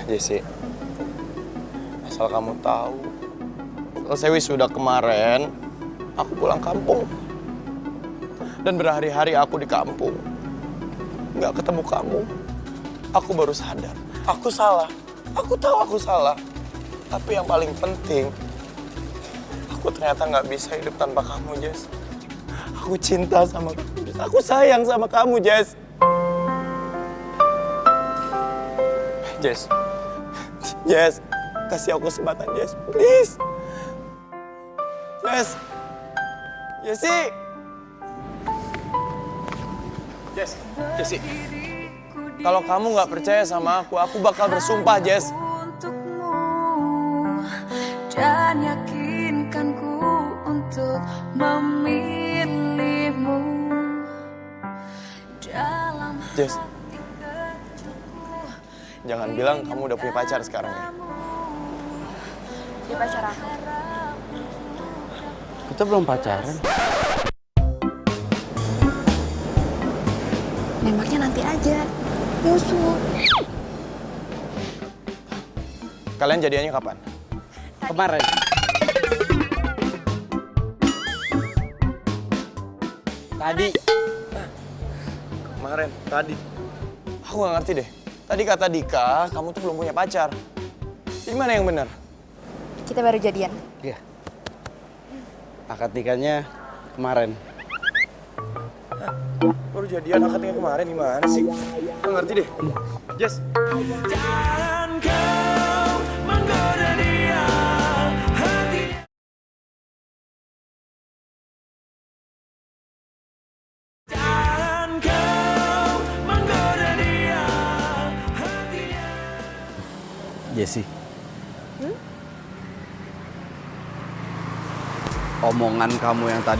Jesse, asal kamu tahu, selesai wisuda kemarin, aku pulang kampung. Dan berhari-hari aku di kampung, nggak ketemu kamu. Aku baru sadar, aku salah. Aku tahu aku salah. Tapi yang paling penting, aku ternyata nggak bisa hidup tanpa kamu, Jess. Aku cinta sama kamu, Jess. Aku sayang sama kamu, Jess. Jess, kasih aku kesempatan, Jess. Please. Jessie. Jessie. Kalau kamu nggak percaya sama aku bakal bersumpah, Jess. Dan yakinkanku untuk memilihmu dalam Jess, jangan bilang kamu udah punya pacar sekarang ya. Dia pacar aku. Kita belum pacaran. Nembaknya nanti aja. Nyusul. Kalian jadiannya kapan? Kemarin. Tadi. Kemarin, tadi. Aku nggak ngerti deh. Tadi kata Dika, kamu tuh belum punya pacar. Jadi mana yang benar? Kita baru jadian. Iya. Akad nikahnya kemarin. Baru jadian akadnya kemarin, gimana sih? Nggak ngerti deh. Jess. Jangan kau menggoda dia, hatinya. Jangan kau menggoda dia, hatinya. Jessie. Omongan kamu yang tadi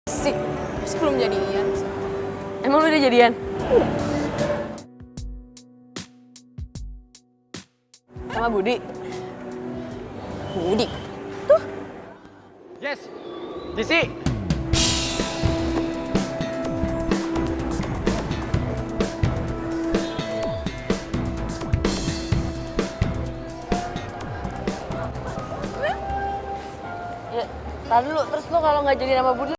Sik, belum jadian. Emang lu udah jadian? Udah. Sama Budi? Budi? Tuh. Yes, Jesse. Ya, tar dulu. Terus lu kalau nggak jadi sama Budi,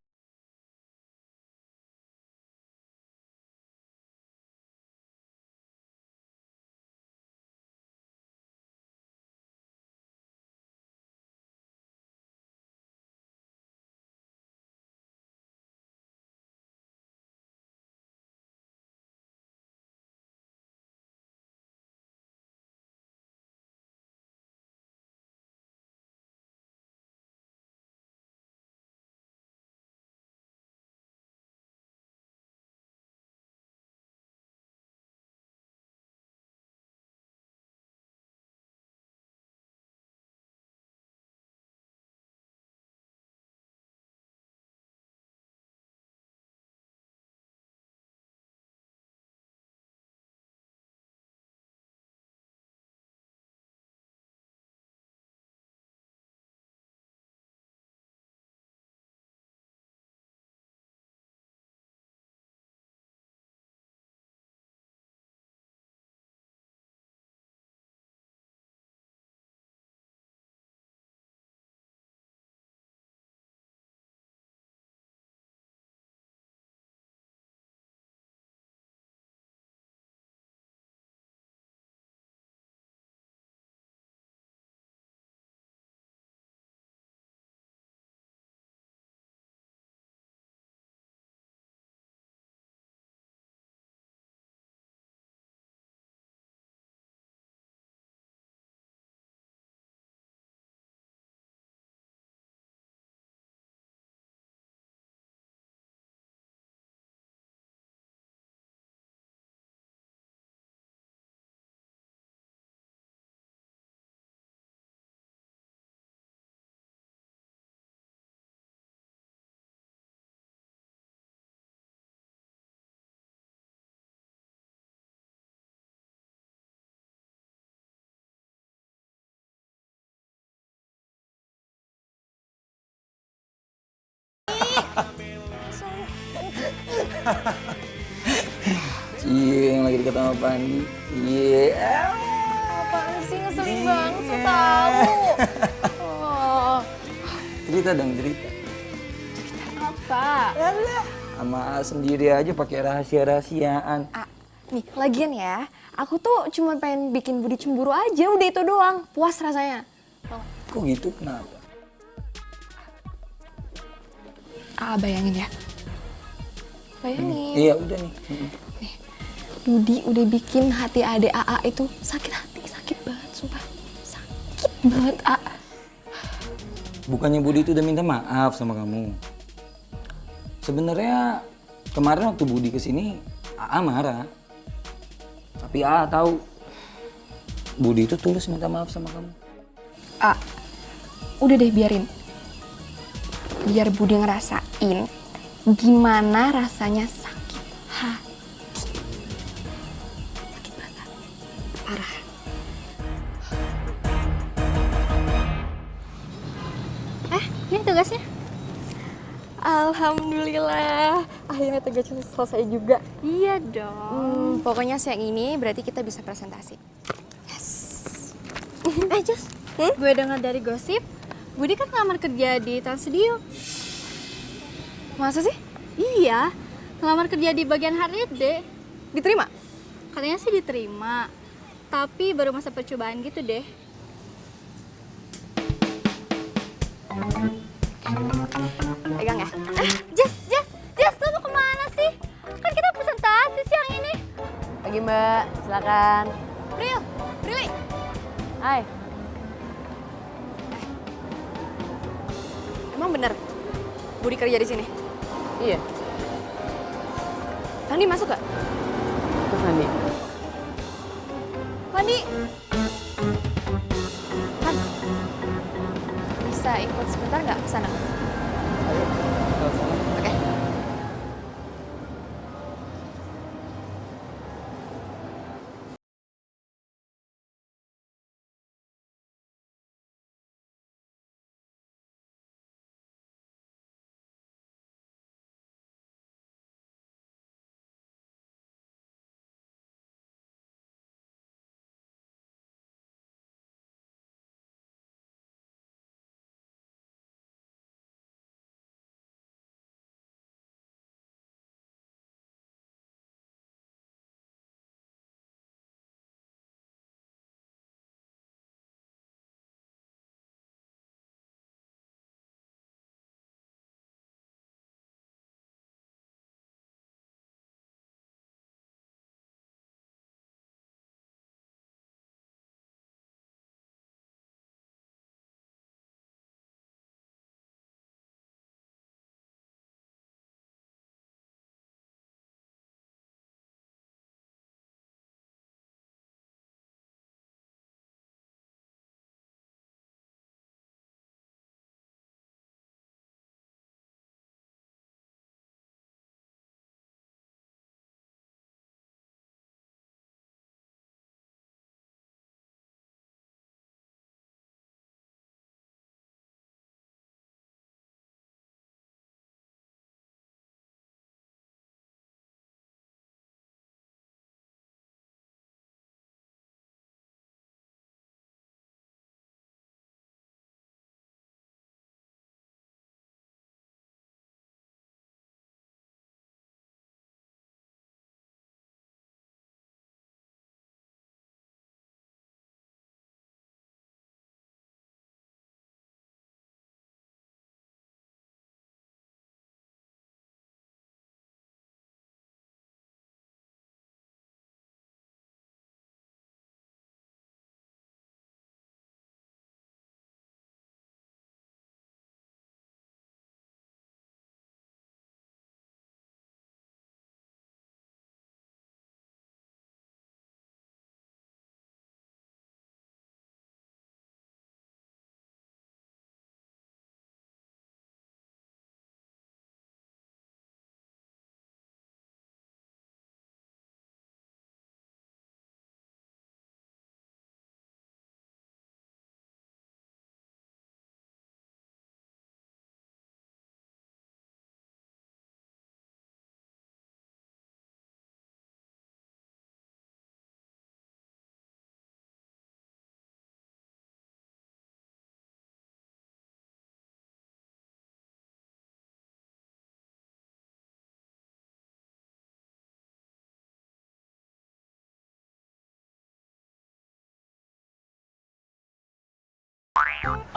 Cie, yang lagi deket sama Pandi. Iya. apaan sih ngeselin banget so tau. Oh, Cerita dong, cerita. apa? Sama A sendiri aja pakai rahasia-rahasiaan. Nih, lagian ya, aku tuh cuma pengen bikin Budi cemburu aja, udah itu doang. Puas rasanya. Kok gitu, kenapa? Bayangin ya. Bayangin. Iya, udah nih. Budi udah bikin hati adek AA itu sakit hati, sakit banget, sumpah. Sakit banget, A. Bukannya Budi itu udah minta maaf sama kamu. Sebenarnya kemarin waktu Budi kesini, AA marah. Tapi AA tahu Budi itu tulus minta maaf sama kamu. A, udah deh biarin. Biar Budi ngerasain gimana rasanya sakit hati. Sakit banget. Parah. Ini tugasnya. Alhamdulillah, akhirnya tugasnya selesai juga. Iya dong. Pokoknya siang ini berarti kita bisa presentasi. Yes. Just, gue dengar dari gosip, Budi kan ngelamar kerja di Trans Studio. Masa sih? Iya, ngelamar kerja di bagian HRD. Diterima? Katanya sih diterima, tapi baru masa percobaan gitu deh. Pegang ya. Just, lo mau kemana sih? Kan kita presentasi siang ini. Pagi Mbak, silakan. Prilly. Hai. Emang bener Budi kerja di sini? Iya, Fandi masuk gak? terus Andi. Fandi. Bisa ikut sebentar nggak ke sana? Oke.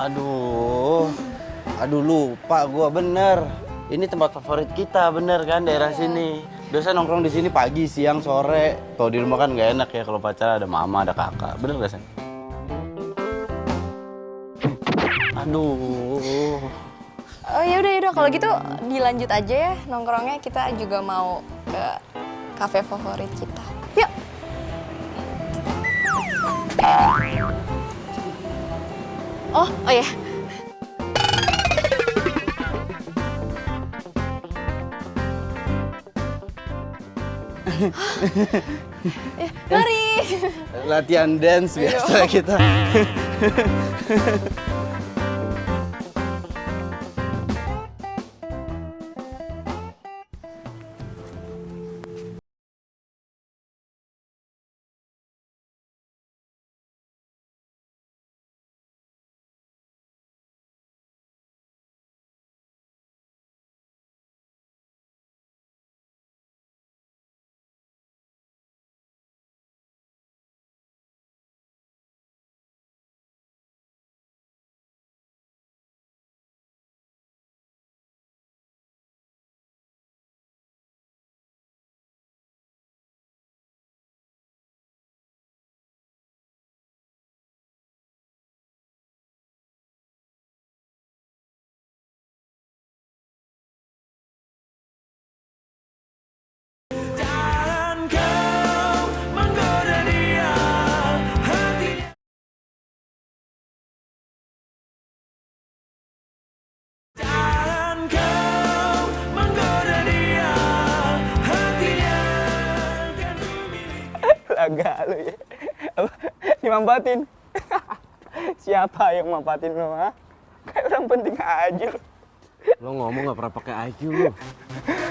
Aduh lupa gua bener. Ini tempat favorit kita bener kan daerah sini. Biasa nongkrong di sini pagi, siang, sore. Kalau di rumah kan nggak enak ya kalau pacar ada mama, ada kakak. Bener gak Sen? Aduh. Oh yaudah kalau gitu dilanjut aja ya nongkrongnya, kita juga mau ke kafe favorit kita. Yuk. Oh ya. Ya, mari. Latihan dance biasa kita. Jangan kau menggoda dia, hatinya. Jangan kau menggoda dia, hatinya kan ku miliki. Laga lu ya. Apa? Dimanfaatin. Siapa yang manfaatin lu, ha? Kayak orang penting aja lu. Lo ngomong gak pernah pakai IQ lo.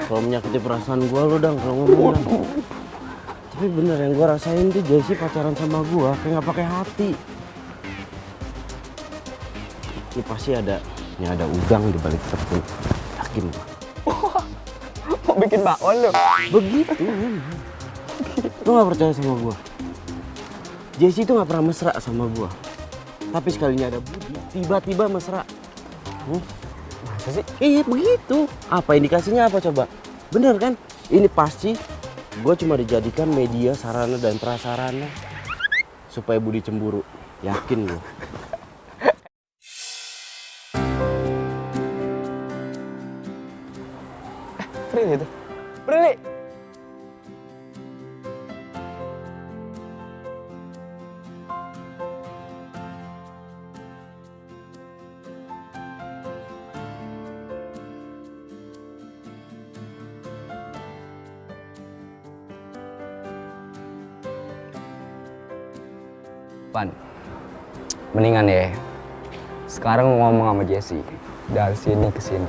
Kalau menyakiti perasaan gua lo dang kalau ngomong dang. Tapi bener yang gua rasain tuh Jessie pacaran sama gua kayak nggak pakai hati. Ini pasti ada udang di balik tepung. Yakin gua. Mau bikin bakwan lu. Begitu memang. Lo gak percaya sama gua? Jessie tuh gak pernah mesra sama gua. Tapi sekalinya ada Budi, tiba-tiba mesra. Masa sih? Iya begitu. Apa indikasinya apa coba? Bener kan? Ini pasti gue cuma dijadikan media sarana dan prasarana supaya Budi cemburu. Yakin gue. Prilly itu. Prilly. Pan, mendingan ya. Sekarang ngomong sama Jessie dari sini ke sini.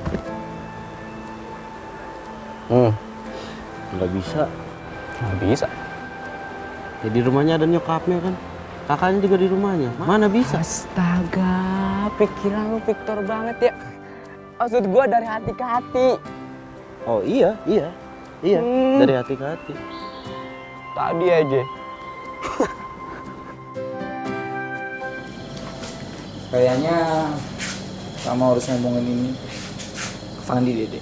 Nggak bisa. Nggak bisa. Ya di rumahnya ada nyokapnya kan. Kakaknya juga di rumahnya. Mana bisa? Astaga, pikiran lu Victor banget ya. Maksud gua dari hati ke hati. Oh iya. Dari hati ke hati. Tadi aja. Kayaknya kamu harus ngomongin ini ke Fandi, Dede.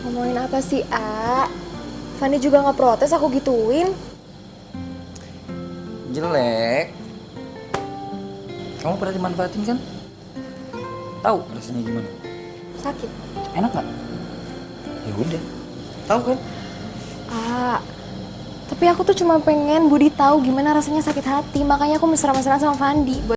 Ngomongin apa sih, A? Fanny juga nggak protes aku gituin. Jelek. Kamu pernah dimanfaatin kan? Tahu rasanya gimana? Sakit. Enak nggak? Ya udah. Tahu kan? A, tapi aku tuh cuma pengen Budi tahu gimana rasanya sakit hati. Makanya aku mesra-mesraan sama Fandi.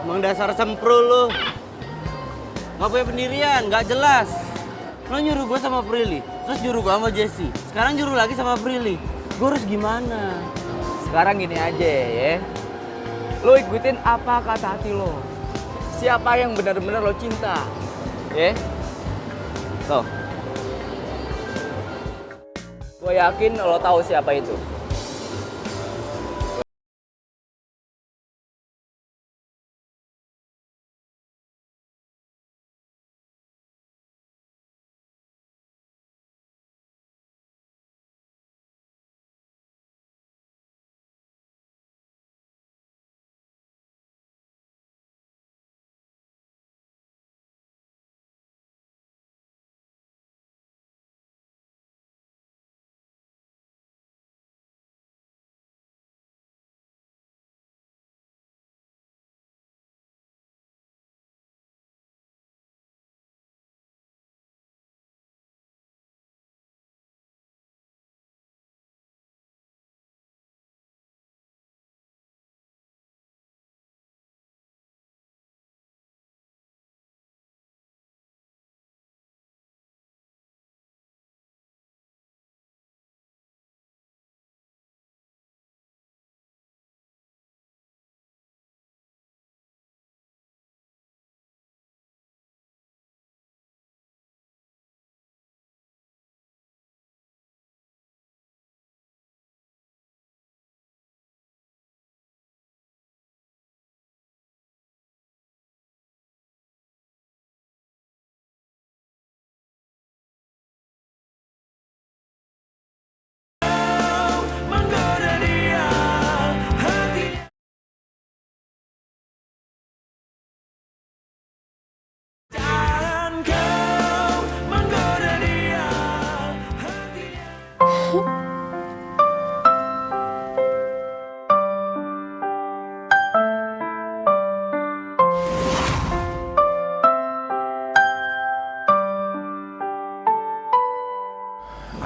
Emang dasar sempro lu. Gak punya pendirian, gak jelas. Lo nyuruh gue sama Prilly, terus nyuruh gue sama Jesse. Sekarang nyuruh lagi sama Prilly. Gue harus gimana? Sekarang gini aja ya. Lo ikutin apa kata hati lo. Siapa yang benar-benar lo cinta. Ya? Tuh. Gue yakin lo tahu siapa itu.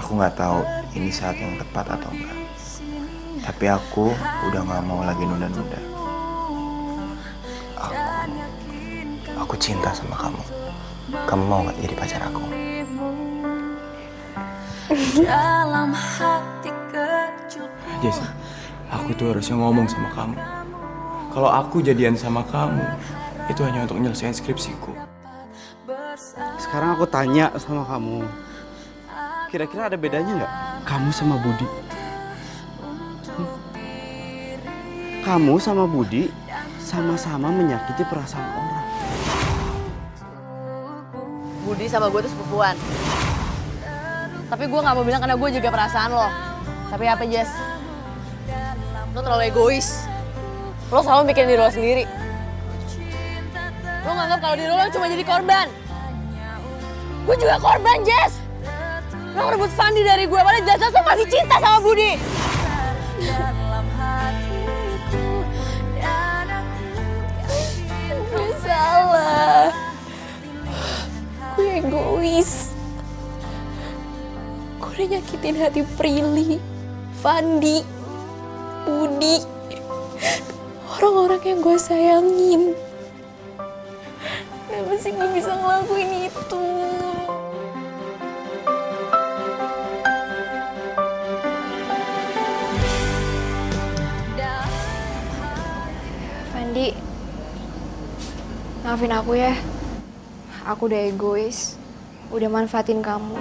Aku nggak tahu ini saat yang tepat atau enggak. Tapi aku udah nggak mau lagi nunda-nunda. Aku cinta sama kamu. Kamu mau nggak jadi pacar aku? Jesse, aku tuh harusnya ngomong sama kamu. Kalau aku jadian sama kamu, itu hanya untuk nyelesain skripsiku. Sekarang aku tanya sama kamu. Kira-kira ada bedanya nggak kamu sama Budi? Kamu sama Budi sama-sama menyakiti perasaan orang. Budi sama gue tuh sepupuan. Tapi gue gak mau bilang karena gue jaga perasaan lo. Tapi apa, Jess? Lo terlalu egois. Lo selalu mikirin diri lo sendiri. Lo nganggap kalau diri lo cuma jadi korban. Gue juga korban, Jess. Lo ngerebut Fandi dari gue, padahal jelas-jelas lo masih cinta sama Budi. Gue salah. Gue egois. Gue udah nyakitin hati Prilly, Fandi, Budi. Orang-orang yang gue sayangin. Kenapa sih gue bisa ngelakuin itu? Fandi, maafin aku ya. Aku udah egois, udah manfaatin kamu.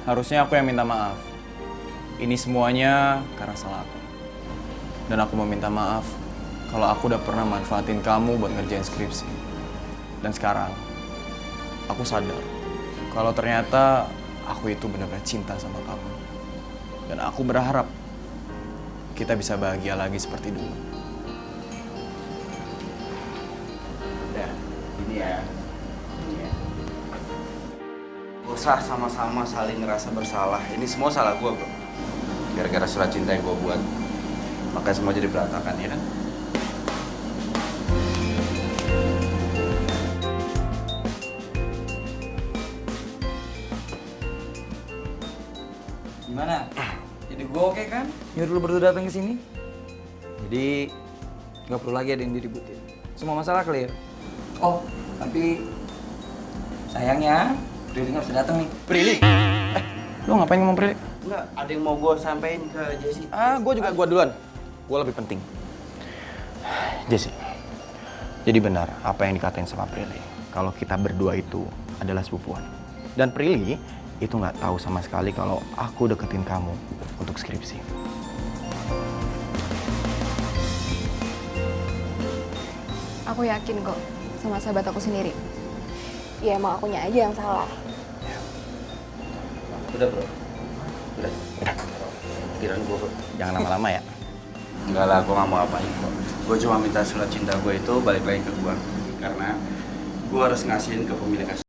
Harusnya aku yang minta maaf. Ini semuanya karena salah aku. Dan aku mau minta maaf kalau aku udah pernah manfaatin kamu buat ngerjain skripsi. Dan sekarang, aku sadar kalau ternyata aku itu benar-benar cinta sama kamu. Dan aku berharap kita bisa bahagia lagi seperti dulu. Udah, ini ya. Gak usah sama-sama saling ngerasa bersalah. Ini semua salah gue, bro. Gara-gara surat cinta yang gue buat. Makanya semua jadi berantakan, ya kan? Gimana? Jadi gue oke kan? Nyuruh lu berdua datang ke sini? Jadi nggak perlu lagi ada yang diributin. Semua masalah clear. Oh, tapi sayangnya Prilly nggak bisa datang nih. Prilly? Lu ngapain ngomong Prilly? Enggak, ada yang mau gue sampein ke Jesse. Gue duluan. Gue lebih penting. Jesse, jadi benar apa yang dikatain sama Prilly. Kalau kita berdua itu adalah sepupuan. Dan Prilly itu nggak tahu sama sekali kalau aku deketin kamu untuk skripsi. Aku yakin kok sama sahabat aku sendiri. Ya emang akunya aja yang salah. Udah bro. Udah. Pikiran gue bro. Jangan lama-lama ya. Enggak lah, gue gak mau apain kok. Gue cuma minta surat cinta gue itu balik lagi ke gue. Karena gue harus ngasihin ke pemilik asli.